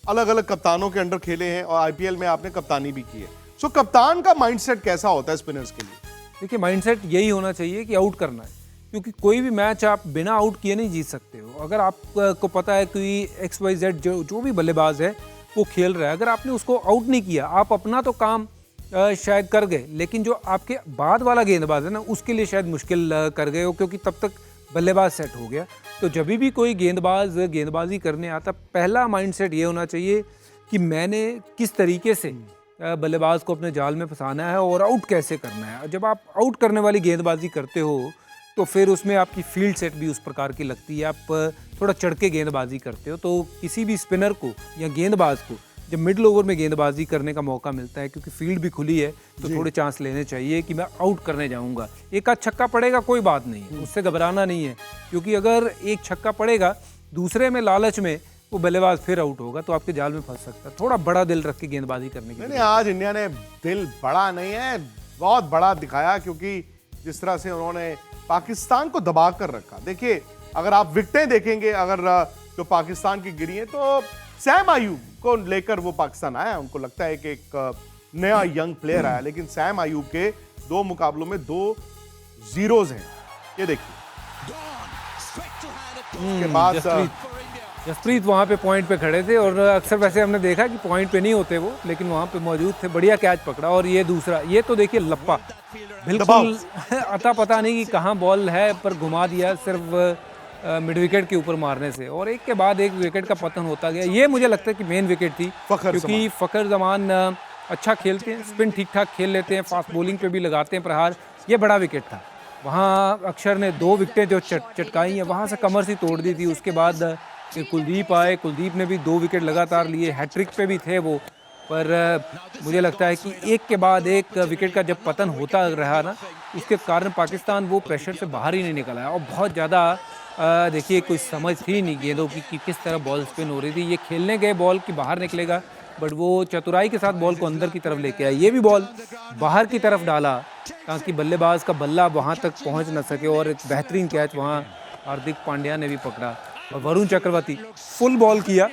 अलग अलग कप्तानों के अंडर खेले हैं और IPL में आपने कप्तानी भी की है। सो कप्तान का माइंडसेट कैसा होता है स्पिनर्स के लिए? देखिए, माइंडसेट यही होना चाहिए कि आउट करना है, क्योंकि कोई भी मैच आप बिना आउट किए नहीं जीत सकते हो। अगर आपको पता है कि XYZ जो भी बल्लेबाज है वो खेल रहा है, अगर आपने उसको आउट नहीं किया, आप अपना तो काम शायद कर गए, लेकिन जो आपके बाद वाला गेंदबाज है ना, उसके लिए शायद मुश्किल कर गए हो, क्योंकि तब तक बल्लेबाज सेट हो गया। तो जब भी कोई गेंदबाज गेंदबाजी करने आता, पहला माइंडसेट ये होना चाहिए कि मैंने किस तरीके से बल्लेबाज को अपने जाल में फंसाना है और आउट कैसे करना है। जब आप आउट करने वाली गेंदबाजी करते हो तो फिर उसमें आपकी फील्ड सेट भी उस प्रकार की लगती है, आप थोड़ा चढ़ के गेंदबाजी करते हो। तो किसी भी स्पिनर को या गेंदबाज को जब मिडिल ओवर में गेंदबाजी करने का मौका मिलता है, क्योंकि फील्ड भी खुली है, तो थोड़े चांस लेने चाहिए कि मैं आउट करने जाऊंगा। एक आध छक्का पड़ेगा कोई बात नहीं, उससे घबराना नहीं है, क्योंकि अगर एक छक्का पड़ेगा, दूसरे में लालच में वो बल्लेबाज फिर आउट होगा तो आपके जाल में फंस सकता है। थोड़ा बड़ा दिल रख के गेंदबाजी करने की। नहीं, आज इंडिया ने दिल बड़ा नहीं है, बहुत बड़ा दिखाया, क्योंकि जिस तरह से उन्होंने पाकिस्तान को दबा कर रखा। देखिए, अगर आप विकेटें देखेंगे, अगर जो पाकिस्तान की गिरी है, तो सैम आयूब को लेकर वो पाकिस्तान आया। उनको लगता है कि एक नया यंग प्लेयर आया, लेकिन सैम आयूब के 2 मुकाबलों में 2 जीरोज हैं। ये देखिए, उसके बाद जसप्रीत वहाँ पे पॉइंट पे खड़े थे और अक्सर वैसे हमने देखा कि पॉइंट पे नहीं होते वो, लेकिन वहाँ पे मौजूद थे, बढ़िया कैच पकड़ा। और ये दूसरा, ये तो देखिए लप्पा, बिल्कुल अता पता नहीं कि कहाँ बॉल है, पर घुमा दिया सिर्फ मिड विकेट के ऊपर मारने से, और एक के बाद एक विकेट का पतन होता गया। ये मुझे लगता है कि मेन विकेट थी, क्योंकि फ़खर जमान अच्छा खेलते हैं, स्पिन ठीक ठाक खेल लेते हैं, फास्ट बॉलिंग पे भी लगाते हैं प्रहार। ये बड़ा विकेट था। वहाँ अक्षर ने 2 विकेटें जो चटकाई हैं, वहाँ से कमर सी तोड़ दी थी। उसके बाद फिर कुलदीप आए, कुलदीप ने भी 2 विकेट लगातार लिए, हैट्रिक पे भी थे वो। पर मुझे लगता है कि एक के बाद एक विकेट का जब पतन होता रहा ना, उसके कारण पाकिस्तान वो प्रेशर से बाहर ही नहीं निकल आया। और बहुत ज़्यादा देखिए, कोई समझ थी नहीं गेंदों की कि किस तरह बॉल स्पिन हो रही थी। ये खेलने गए बॉल की बाहर निकलेगा, बट वो चतुराई के साथ बॉल को अंदर की तरफ लेके आया। ये भी बॉल बाहर की तरफ डाला ताकि बल्लेबाज का बल्ला वहाँ तक पहुँच ना सके। और एक बेहतरीन कैच वहाँ हार्दिक पांड्या ने भी पकड़ा। और वरुण चक्रवर्ती फुल बॉल किया,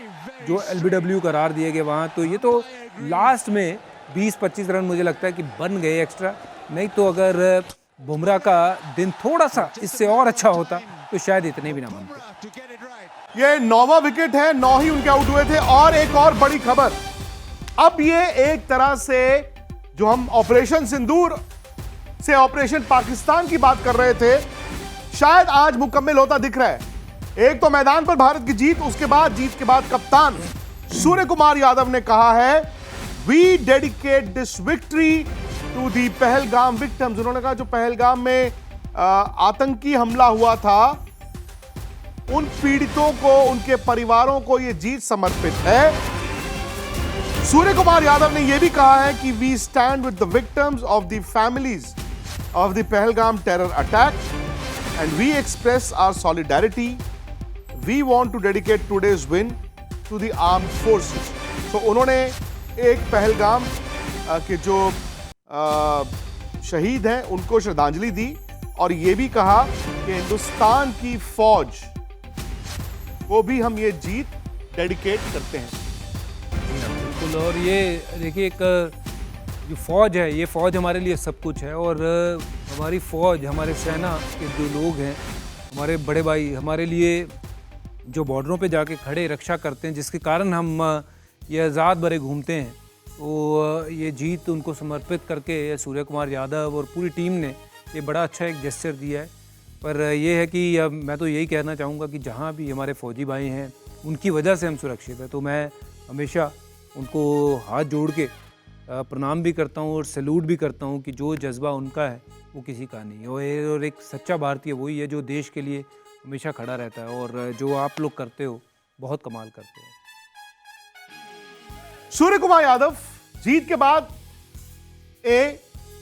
जो LBW करार दिए गए वहाँ। तो ये तो लास्ट में 20-25 रन मुझे लगता है कि बन गए एक्स्ट्रा, नहीं तो अगर बुमराह का दिन थोड़ा सा इससे और अच्छा होता तो शायद इतने भी ना बनते। ये 9वां विकेट है, 9 ही उनके आउट हुए थे। और एक और बड़ी खबर, अब ये एक तरह से जो हम ऑपरेशन सिंदूर से ऑपरेशन पाकिस्तान की बात कर रहे थे, शायद आज मुकम्मल होता दिख रहा है। एक तो मैदान पर भारत की जीत, उसके बाद जीत के बाद कप्तान सूर्य कुमार यादव ने कहा है, we dedicate this victory to the Pahalgam victims. उन्होंने कहा जो पहलगाम में आतंकी हमला हुआ था, उन पीड़ितों को, उनके परिवारों को ये जीत समर्पित है। सूर्य कुमार यादव ने यह भी कहा है कि we stand with the victims of the families of the Pahalgam terror attack and we express our solidarity. We want to dedicate today's win to the armed forces. तो उन्होंने एक पहलगाम के जो शहीद हैं उनको श्रद्धांजलि दी और ये भी कहा कि हिंदुस्तान की फौज को भी हम ये जीत डेडिकेट करते हैं। बिल्कुल। और ये देखिए, एक जो फौज है, ये फौज हमारे लिए सब कुछ है। और हमारी फौज, हमारे सेना के जो लोग हैं, हमारे बड़े भाई, हमारे लिए जो बॉर्डरों पे जाके खड़े रक्षा करते हैं, जिसके कारण हम ये आज़ाद बरे घूमते हैं, तो ये जीत उनको समर्पित करके सूर्य कुमार यादव और पूरी टीम ने ये बड़ा अच्छा एक जेस्चर दिया है। पर ये है कि मैं तो यही कहना चाहूँगा कि जहाँ भी हमारे फौजी भाई हैं उनकी वजह से हम सुरक्षित हैं, तो मैं हमेशा उनको हाथ जोड़ के प्रणाम भी करता हूँ और सैल्यूट भी करता हूँ कि जो जज्बा उनका है वो किसी का नहीं है। और एक सच्चा भारतीय वही है जो देश के लिए हमेशा खड़ा रहता है, और जो आप लोग करते हो बहुत कमाल करते हो। सूर्य कुमार यादव जीत के बाद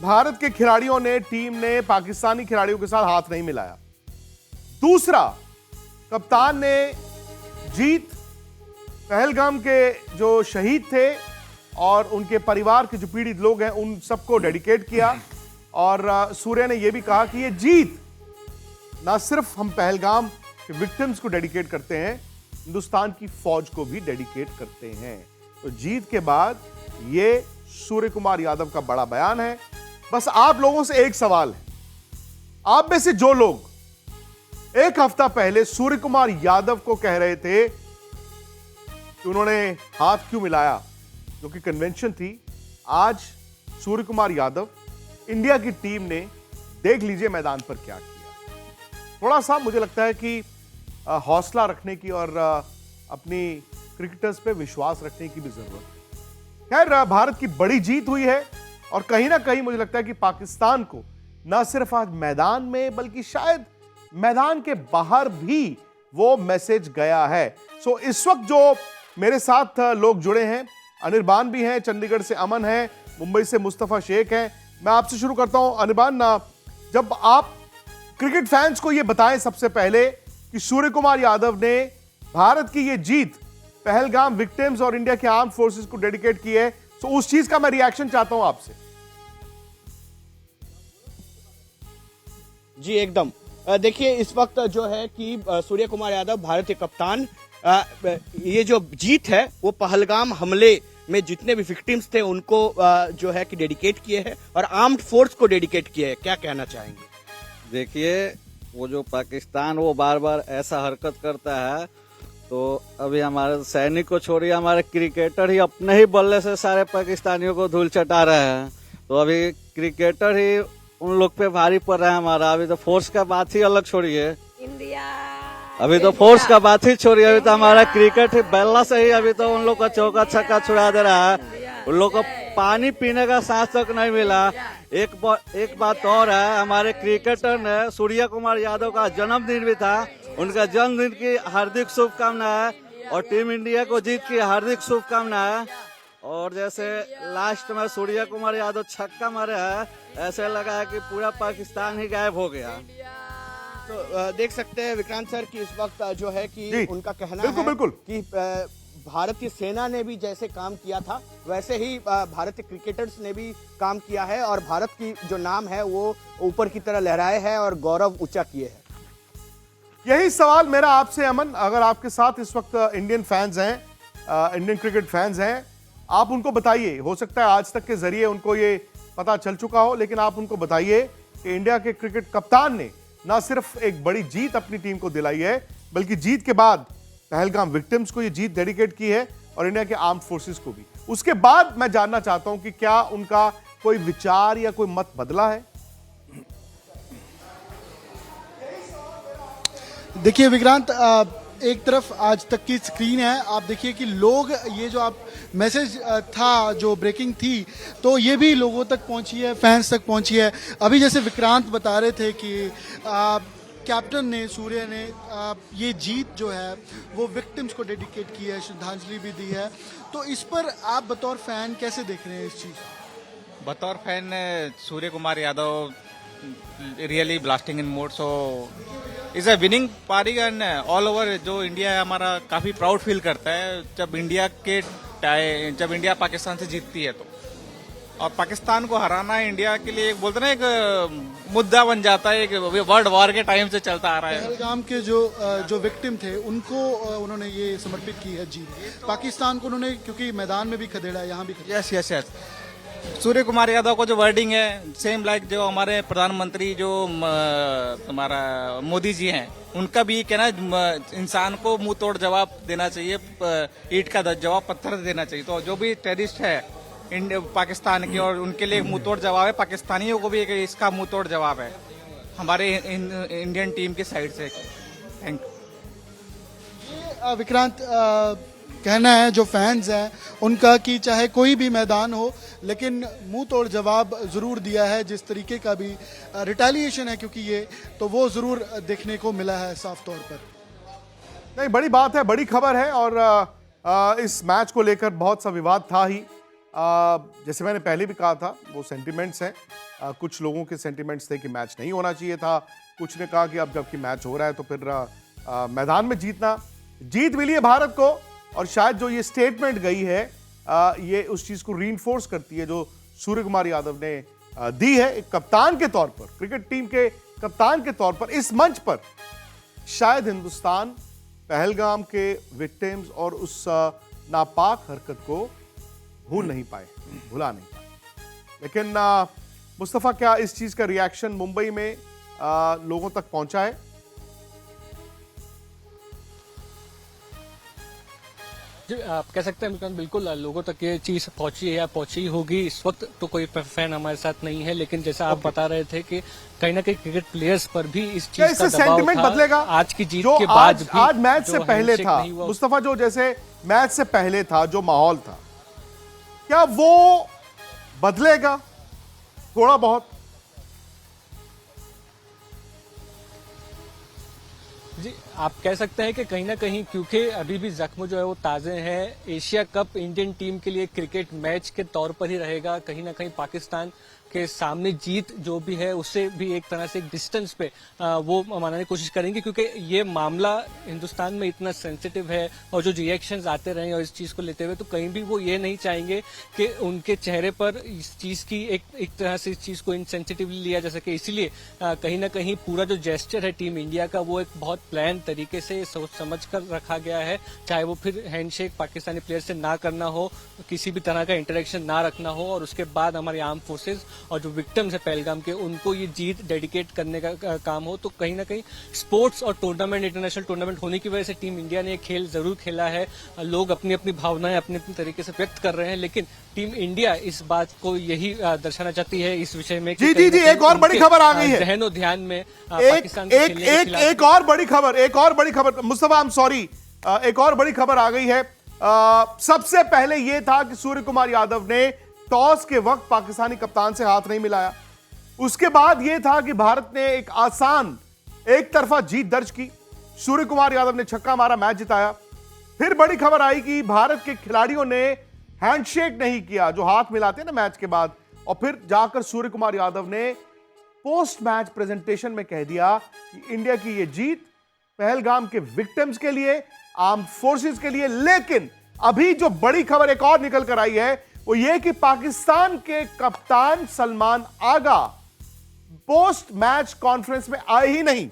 भारत के खिलाड़ियों ने, टीम ने पाकिस्तानी खिलाड़ियों के साथ हाथ नहीं मिलाया। दूसरा, कप्तान ने जीत पहलगाम के जो शहीद थे और उनके परिवार के जो पीड़ित लोग हैं उन सबको डेडिकेट किया। और सूर्य ने यह भी कहा कि यह जीत ना सिर्फ हम पहलगाम के विक्टिम्स को डेडिकेट करते हैं, हिंदुस्तान की फौज को भी डेडिकेट करते हैं। तो जीत के बाद यह सूर्य कुमार यादव का बड़ा बयान है। बस आप लोगों से एक सवाल है, आप में से जो लोग एक हफ्ता पहले सूर्य कुमार यादव को कह रहे थे कि उन्होंने हाथ क्यों मिलाया, जो कि कन्वेंशन थी, आज सूर्य कुमार यादव, इंडिया की टीम ने देख लीजिए मैदान पर क्या किया। थोड़ा सा मुझे लगता है कि हौसला रखने की और अपनी क्रिकेटर्स पे विश्वास रखने की भी जरूरत है। खैर, भारत की बड़ी जीत हुई है और कहीं ना कहीं मुझे लगता है कि पाकिस्तान को ना सिर्फ आज मैदान में बल्कि शायद मैदान के बाहर भी वो मैसेज गया है। सो इस वक्त जो मेरे साथ लोग जुड़े हैं, अनिर्बान भी हैं, चंडीगढ़ से अमन है, मुंबई से मुस्तफा शेख हैं। मैं आपसे शुरू करता हूं अनिर्बान, जब आप क्रिकेट फैंस को ये बताएं सबसे पहले कि सूर्य कुमार यादव ने भारत की ये जीत पहलगाम विक्टिम्स और इंडिया के आर्म फोर्सेस को डेडिकेट की है, तो उस चीज का मैं रिएक्शन चाहता हूं आपसे। जी एकदम, देखिए इस वक्त जो है कि सूर्य कुमार यादव भारत के कप्तान, ये जो जीत है वो पहलगाम हमले में जितने भी विक्टिम्स थे उनको जो है कि डेडिकेट किए हैं और आर्म्ड फोर्स को डेडिकेट किए हैं। क्या कहना चाहेंगे? देखिए, वो जो पाकिस्तान वो बार बार ऐसा हरकत करता है, तो अभी हमारे सैनिक को छोड़िए, हमारे क्रिकेटर ही अपने ही बल्ले से सारे पाकिस्तानियों को धूल चटा रहे हैं। तो अभी क्रिकेटर ही उन लोग पे भारी पड़ रहा है हमारा। अभी तो फोर्स का बात ही अलग छोड़िए, अभी तो फोर्स का बात ही छोड़िए, अभी तो हमारा क्रिकेट ही बल्ला से ही अभी तो उन लोग का चौका छक्का छुड़ा दे रहा है। उन लोग को पानी पीने का सांस तक नहीं मिला। एक बात और है, हमारे क्रिकेटर ने, सूर्य कुमार यादव का जन्मदिन भी था, उनका जन्मदिन की हार्दिक शुभकामनाएं और टीम इंडिया को जीत की हार्दिक शुभकामनाएं। और जैसे लास्ट में सूर्य कुमार यादव छक्का मारे हैं, ऐसे लगा है कि पूरा पाकिस्तान ही गायब हो गया। तो देख सकते हैं विक्रांत सर कि इस वक्त जो है कि उनका कहना है बिल्कुल कि भारतीय सेना ने भी जैसे काम किया था वैसे ही भारतीय क्रिकेटर्स ने भी काम किया है और भारत की जो नाम है वो ऊपर की तरह लहराए है और गौरव ऊंचा किए है। यही सवाल मेरा आपसे अमन, अगर आपके साथ इस वक्त इंडियन फैंस हैं, इंडियन क्रिकेट फैंस हैं, आप उनको बताइए, हो सकता है आज तक के जरिए उनको ये पता चल चुका हो, लेकिन आप उनको बताइए कि इंडिया के क्रिकेट कप्तान ने ना सिर्फ एक बड़ी जीत अपनी टीम को दिलाई है, बल्कि जीत के बाद पहलगाम विक्टिम्स को ये जीत डेडिकेट की है और इंडिया के आर्म्ड फोर्सेस को भी। उसके बाद मैं जानना चाहता हूं कि क्या उनका कोई विचार या कोई मत बदला है। देखिए विक्रांत, एक तरफ आज तक की स्क्रीन है, आप देखिए कि लोग, ये जो आप मैसेज था जो ब्रेकिंग थी, तो ये भी लोगों तक पहुंची है, फैंस तक पहुंची है। अभी जैसे विक्रांत बता रहे थे कि कैप्टन ने, सूर्य ने ये जीत जो है वो विक्टिम्स को डेडिकेट की है, श्रद्धांजलि भी दी है, तो इस पर आप बतौर फैन कैसे देख रहे हैं इस चीज? बतौर fan Surya Kumar Yadav really blasting in mode, so is a winning पारी एंड ऑल ओवर जो इंडिया है हमारा काफी प्राउड फील करता है जब इंडिया पाकिस्तान से जीतती है तो। और पाकिस्तान को हराना इंडिया के लिए एक बोलते ना एक मुद्दा बन जाता है, एक वर्ल्ड वॉर के टाइम से चलता आ रहा है। पहलगाम के जो विक्टिम थे उनको उन्होंने ये समर्पित की है जीत। पाकिस्तान को उन्होंने, क्योंकि मैदान में भी खदेड़ा, यहाँ भी खदेड़ा। यस यस यस, सूर्य कुमार यादव को जो वर्डिंग है सेम लाइक जो हमारे प्रधानमंत्री जो हमारा मोदी जी हैं उनका भी कहना इंसान को मुंह तोड़ जवाब देना चाहिए, ईंट का जवाब पत्थर देना चाहिए। तो जो भी टेररिस्ट है पाकिस्तान की और उनके लिए मुंह तोड़ जवाब है, पाकिस्तानियों को भी इसका मुंह तोड़ जवाब है हमारे इंडियन टीम की साइड से। Thank you. विक्रांत, कहना है जो फैंस हैं उनका कि चाहे कोई भी मैदान हो लेकिन मुंह तोड़ जवाब ज़रूर दिया है, जिस तरीके का भी रिटेलिएशन है क्योंकि ये तो वो ज़रूर देखने को मिला है साफ तौर पर। नहीं, बड़ी बात है, बड़ी खबर है और इस मैच को लेकर बहुत सा विवाद था ही। जैसे मैंने पहले भी कहा था, वो सेंटिमेंट्स हैं। कुछ लोगों के सेंटिमेंट्स थे कि मैच नहीं होना चाहिए था, कुछ ने कहा कि अब जबकि मैच हो रहा है तो फिर मैदान में जीत मिली है भारत को। और शायद जो ये स्टेटमेंट गई है ये उस चीज को रीइंफोर्स करती है जो सूर्य कुमार यादव ने दी है एक कप्तान के तौर पर, क्रिकेट टीम के कप्तान के तौर पर। इस मंच पर शायद हिंदुस्तान पहलगाम के विक्टिम्स और उस नापाक हरकत को भुला नहीं पाए। लेकिन मुस्तफा, क्या इस चीज का रिएक्शन मुंबई में लोगों तक पहुंचा है? जी, आप कह सकते हैं बिल्कुल लोगों तक ये चीज पहुंची है या पहुंची होगी। इस वक्त तो कोई फैन हमारे साथ नहीं है, लेकिन जैसा आप बता रहे थे कि कहीं ना कहीं क्रिकेट प्लेयर्स पर भी इस चीज का दबाव सेंटिमेंट था। बदलेगा आज की जीत के बाद भी आज मैच से पहले था मुस्तफा, जो जैसे मैच से पहले था जो माहौल था, क्या वो बदलेगा थोड़ा बहुत? जी, आप कह सकते हैं कि कहीं ना कहीं क्योंकि अभी भी जख्म जो है वो ताज़े हैं। एशिया कप इंडियन टीम के लिए क्रिकेट मैच के तौर पर ही रहेगा। कहीं ना कहीं पाकिस्तान के सामने जीत जो भी है उससे भी एक तरह से एक डिस्टेंस पे वो मनाने की कोशिश करेंगे, क्योंकि ये मामला हिंदुस्तान में इतना सेंसिटिव है और जो रिएक्शंस आते रहे और इस चीज़ को लेते हुए तो कहीं भी वो ये नहीं चाहेंगे कि उनके चेहरे पर इस चीज़ की एक तरह से इस चीज़ को इनसेंसिटिवली लिया जा सके। इसीलिए कहीं ना कहीं पूरा जो जेस्चर है टीम इंडिया का वो एक बहुत प्लान तरीके से सोच समझ कर रखा गया है। चाहे वो फिर हैंडशेक पाकिस्तानी प्लेयर से ना करना हो, किसी भी तरह का इंटरेक्शन ना रखना हो, और उसके बाद हमारी आर्म फोर्सेज और जो विक्टिम्स है पहलगाम के उनको ये जीत डेडिकेट करने का काम हो। तो कहीं ना कहीं स्पोर्ट्स और टूर्नामेंट, इंटरनेशनल टूर्नामेंट होने की वजह से टीम इंडिया ने खेल जरूर खेला है। लोग अपनी अपनी भावनाएं अपने अपने तरीके से व्यक्त कर रहे हैं, लेकिन टीम इंडिया इस बात को यही दर्शाना चाहती है इस विषय में। जी, एक और बड़ी खबर आ गई है जहनो ध्यान में पाकिस्तान एक और बड़ी खबर मुस्तफा, आई एम सॉरी, एक और बड़ी खबर आ गई है। सबसे पहले यह था कि सूर्य कुमार यादव ने टॉस के वक्त पाकिस्तानी कप्तान से हाथ नहीं मिलाया। उसके बाद यह था कि भारत ने एक आसान एक तरफा जीत दर्ज की, सूर्य कुमार यादव ने छक्का मारा, मैच जिताया। फिर बड़ी खबर आई कि भारत के खिलाड़ियों ने हैंडशेक नहीं किया जो हाथ मिलाते हैं ना मैच के बाद, और फिर जाकर सूर्य कुमार यादव ने पोस्ट मैच प्रेजेंटेशन में कह दिया कि इंडिया की यह जीत पहलगाम के विक्टिम्स के लिए, आर्म फोर्सेस के लिए। लेकिन अभी जो बड़ी खबर एक और निकल कर आई है वो ये कि पाकिस्तान के कप्तान सलमान आगा पोस्ट मैच कॉन्फ्रेंस में आए ही नहीं।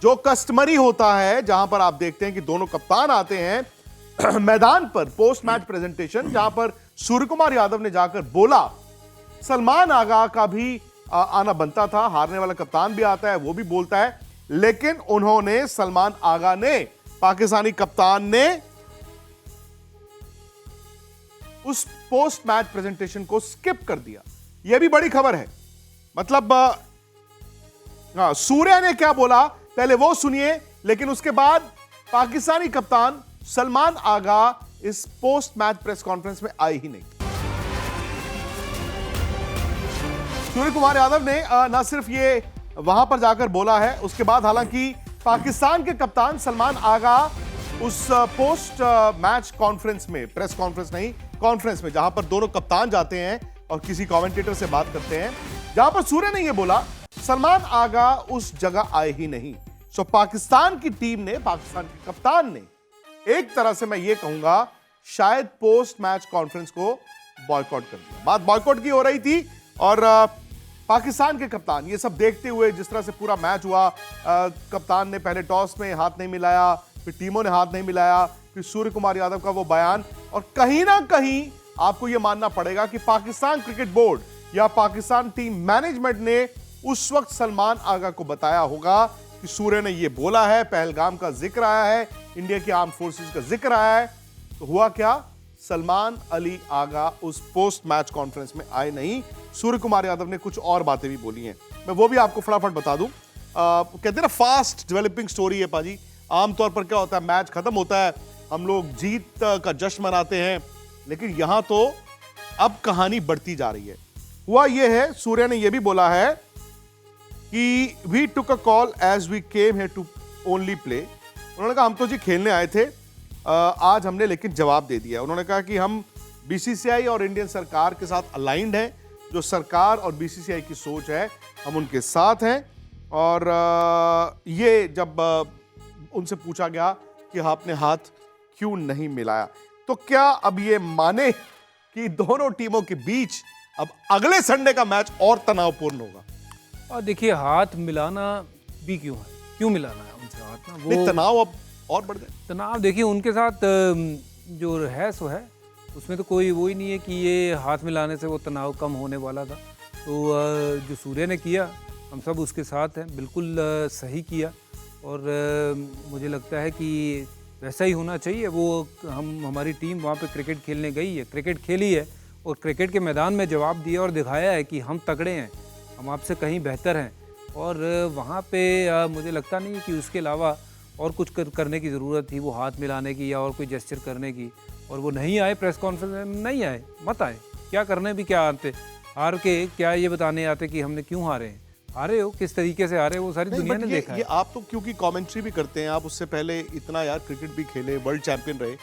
जो कस्टमरी होता है, जहां पर आप देखते हैं कि दोनों कप्तान आते हैं मैदान पर पोस्ट मैच प्रेजेंटेशन, जहां पर सूर्य कुमार यादव ने जाकर बोला, सलमान आगा का भी आना बनता था। हारने वाला कप्तान भी आता है, वो भी बोलता है, लेकिन उन्होंने सलमान आगा ने, पाकिस्तानी कप्तान ने उस पोस्ट मैच प्रेजेंटेशन को स्किप कर दिया। यह भी बड़ी खबर है। मतलब सूर्या ने क्या बोला पहले वो सुनिए, लेकिन उसके बाद पाकिस्तानी कप्तान सलमान आगा इस पोस्ट मैच प्रेस कॉन्फ्रेंस में आए ही नहीं। सूर्य कुमार यादव ने ना सिर्फ ये वहां पर जाकर बोला है, उसके बाद हालांकि पाकिस्तान के कप्तान सलमान आगा उस पोस्ट मैच कॉन्फ्रेंस में, प्रेस कॉन्फ्रेंस नहीं, कॉन्फ्रेंस में, जहां पर दोनों कप्तान जाते हैं और किसी कमेंटेटर से बात करते हैं, जहां पर सूर्य ने यह बोला, सलमान आगा उस जगह आए ही नहीं। सो पाकिस्तान की टीम ने, पाकिस्तान के कप्तान ने एक तरह से मैं ये कहूंगा शायद पोस्ट मैच कॉन्फ्रेंस को बॉयकॉट कर दिया। बात बॉयकॉट की हो रही थी और पाकिस्तान के कप्तान ये सब देखते हुए, जिस तरह से पूरा मैच हुआ, कप्तान ने पहले टॉस में हाथ नहीं मिलाया, फिर टीमों ने हाथ नहीं मिलाया, फिर सूर्य कुमार यादव का वो बयान, और कहीं ना कहीं आपको यह मानना पड़ेगा कि पाकिस्तान क्रिकेट बोर्ड या पाकिस्तान टीम मैनेजमेंट ने उस वक्त सलमान आगा को बताया होगा कि सूर्य ने यह बोला है, पहलगाम का जिक्र आया है, इंडिया की आर्म फोर्सेस का जिक्र आया है। तो हुआ क्या, सलमान अली आगा उस पोस्ट मैच कॉन्फ्रेंस में आए नहीं। सूर्य कुमार यादव ने कुछ और बातें भी बोली हैं, मैं वो भी आपको फटाफट बता दूं। कहते हैं ना फास्ट डेवलपिंग स्टोरी है पाजी। आमतौर पर क्या होता है, मैच खत्म होता है, हम लोग जीत का जश्न मनाते हैं, लेकिन यहां तो अब कहानी बढ़ती जा रही है। हुआ यह है, सूर्य ने यह भी बोला है कि we took a call as we came here to only play. उन्होंने कहा हम तो जी खेलने आए थे, आज हमने लेकिन जवाब दे दिया। उन्होंने कहा कि हम बीसीसीआई और इंडियन सरकार के साथ अलाइंड हैं, जो सरकार और बीसीसीआई की सोच है हम उनके साथ हैं। और ये जब उनसे पूछा गया कि आपने हाथ क्यों नहीं मिलाया, तो क्या अब ये माने कि दोनों टीमों के बीच अब अगले संडे का मैच और तनावपूर्ण होगा? और देखिए, हाथ मिलाना भी क्यों है, क्यों मिलाना है उनसे हाथ ना, वो तनाव अब और बढ़ गए। तनाव देखिए उनके साथ जो है सो है, उसमें तो कोई वो ही नहीं है कि ये हाथ मिलाने से वो तनाव कम होने वाला था। तो जो सूर्य ने किया हम सब उसके साथ हैं, बिल्कुल सही किया। और मुझे लगता है कि वैसा ही होना चाहिए। वो हमारी टीम वहाँ पे क्रिकेट खेलने गई है, क्रिकेट खेली है और क्रिकेट के मैदान में जवाब दिया और दिखाया है कि हम तगड़े हैं, हम आपसे कहीं बेहतर हैं। और वहाँ पे मुझे लगता नहीं कि उसके अलावा और कुछ करने की ज़रूरत थी, वो हाथ मिलाने की या और कोई जेस्चर करने की। और वो नहीं आए प्रेस कॉन्फ्रेंस में, नहीं आए, मत आए, क्या करने भी क्या आते, हार के क्या ये बताने आते कि हमने क्यों हारे हैं। हारे हो, किस तरीके से हारे, वो सारी दुनिया ने देखा है। ये आप तो क्योंकि कमेंट्री भी करते हैं, आप उससे पहले इतना यार क्रिकेट भी खेले, वर्ल्ड चैंपियन रहे,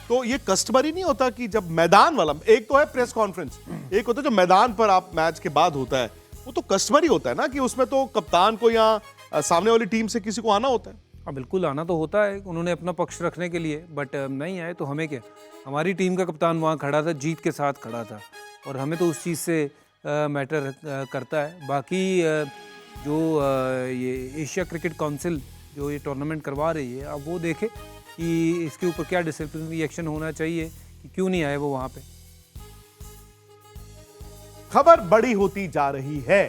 तो ये कस्टमरी नहीं होता कि जब मैदान वाला, एक तो है प्रेस कॉन्फ्रेंस, एक होता है जो मैदान पर आप मैच के बाद होता है, वो तो कस्टमरी होता है ना कि उसमें तो कप्तान को या सामने वाली टीम से किसी को आना होता है। हाँ बिल्कुल, आना तो होता है उन्होंने अपना पक्ष रखने के लिए, बट नहीं आए तो हमें क्या। हमारी टीम का कप्तान वहाँ खड़ा था, जीत के साथ खड़ा था, और हमें तो उस चीज़ से मैटर करता है। बाकी जो ये एशिया क्रिकेट काउंसिल जो ये टूर्नामेंट करवा रही है, अब वो देखे कि इसके ऊपर क्या डिसिप्लिनरी एक्शन होना चाहिए कि क्यों नहीं आए वो वहाँ पे। खबर बड़ी होती जा रही है।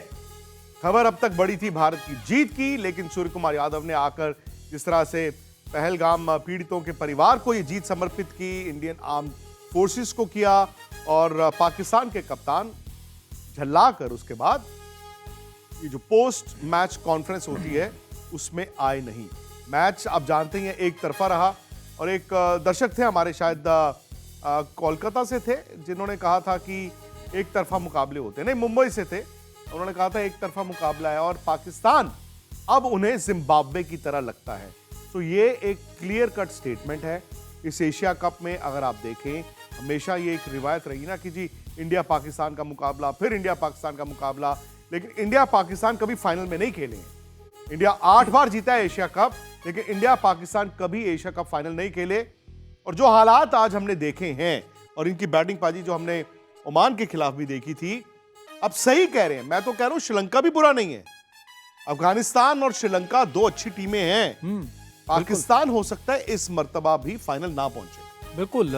खबर अब तक बड़ी थी भारत की जीत की, लेकिन सूर्य कुमार यादव ने आकर जिस तरह से पहलगाम पीड़ितों के परिवार को ये जीत समर्पित की, इंडियन आर्म फोर्सेस को किया, और पाकिस्तान के कप्तान झल्लाकर उसके बाद ये जो पोस्ट मैच कॉन्फ्रेंस होती है उसमें आए नहीं। मैच आप जानते हैं एक तरफा रहा, और एक दर्शक थे हमारे, शायद कोलकाता से थे, जिन्होंने कहा था कि एक तरफा मुकाबले होते हैं, नहीं मुंबई से थे, उन्होंने कहा था एक तरफा मुकाबला है और पाकिस्तान अब उन्हें जिम्बाब्वे की तरह लगता है। तो ये एक क्लियर कट स्टेटमेंट है। इस एशिया कप में अगर आप देखें, हमेशा ये एक रिवायत रही ना कि जी इंडिया पाकिस्तान का मुकाबला, फिर इंडिया पाकिस्तान का मुकाबला, लेकिन इंडिया पाकिस्तान कभी फाइनल में नहीं खेले हैं। इंडिया 8 बार जीता है एशिया कप, लेकिन इंडिया पाकिस्तान कभी एशिया कप फाइनल नहीं खेले। और जो हालात आज हमने देखे हैं, और इनकी बैटिंग बाजी जो हमने ओमान के खिलाफ भी देखी थी, अब सही कह रहे हैं, मैं तो कह रहा हूं श्रीलंका भी बुरा नहीं है। अफगानिस्तान और श्रीलंका 2 अच्छी टीमें हैं। पाकिस्तान हो सकता है इस मर्तबा भी फाइनल ना पहुंचे। बिल्कुल,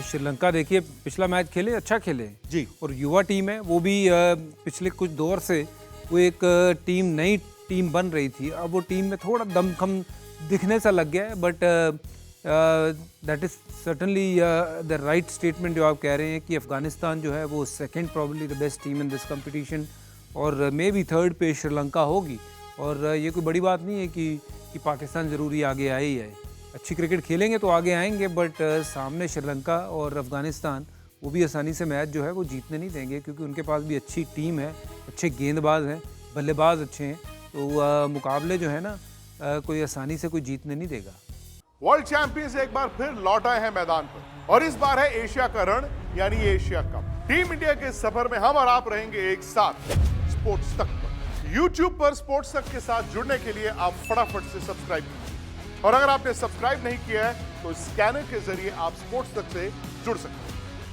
श्रीलंका देखिए पिछला मैच खेले, अच्छा खेले जी, और युवा टीम है वो भी। पिछले कुछ दौर से वो एक टीम, नई टीम बन रही थी, अब वो टीम में थोड़ा दमखम दिखने सा लग गया है। But that is certainly the right statement जो आप कह रहे हैं कि अफगानिस्तान जो है वो second probably the best team in this competition, और मे बी थर्ड पे श्रीलंका होगी। और ये कोई बड़ी बात नहीं है कि पाकिस्तान ज़रूरी आगे आए ही है। अच्छी क्रिकेट खेलेंगे तो आगे आएंगे, बट सामने श्रीलंका और अफगानिस्तान वो भी आसानी से मैच जो है वो जीतने नहीं देंगे, क्योंकि उनके पास भी अच्छी टीम है, अच्छे गेंदबाज हैं, बल्लेबाज अच्छे हैं। तो मुकाबले जो है ना कोई आसानी से कोई जीतने नहीं देगा। वर्ल्ड चैंपियंस एक बार फिर लौट आए हैं मैदान पर, और इस बार है एशिया का रण, यानी एशिया कप। टीम इंडिया के सफर में हम और आप रहेंगे एक साथ स्पोर्ट्स तक पर। YouTube पर स्पोर्ट्स तक के साथ जुड़ने के लिए आप फटाफट से सब्सक्राइब कीजिए, और अगर आपने सब्सक्राइब नहीं किया है तो स्कैनर के जरिए आप स्पोर्ट्स तक से जुड़ सकते हैं।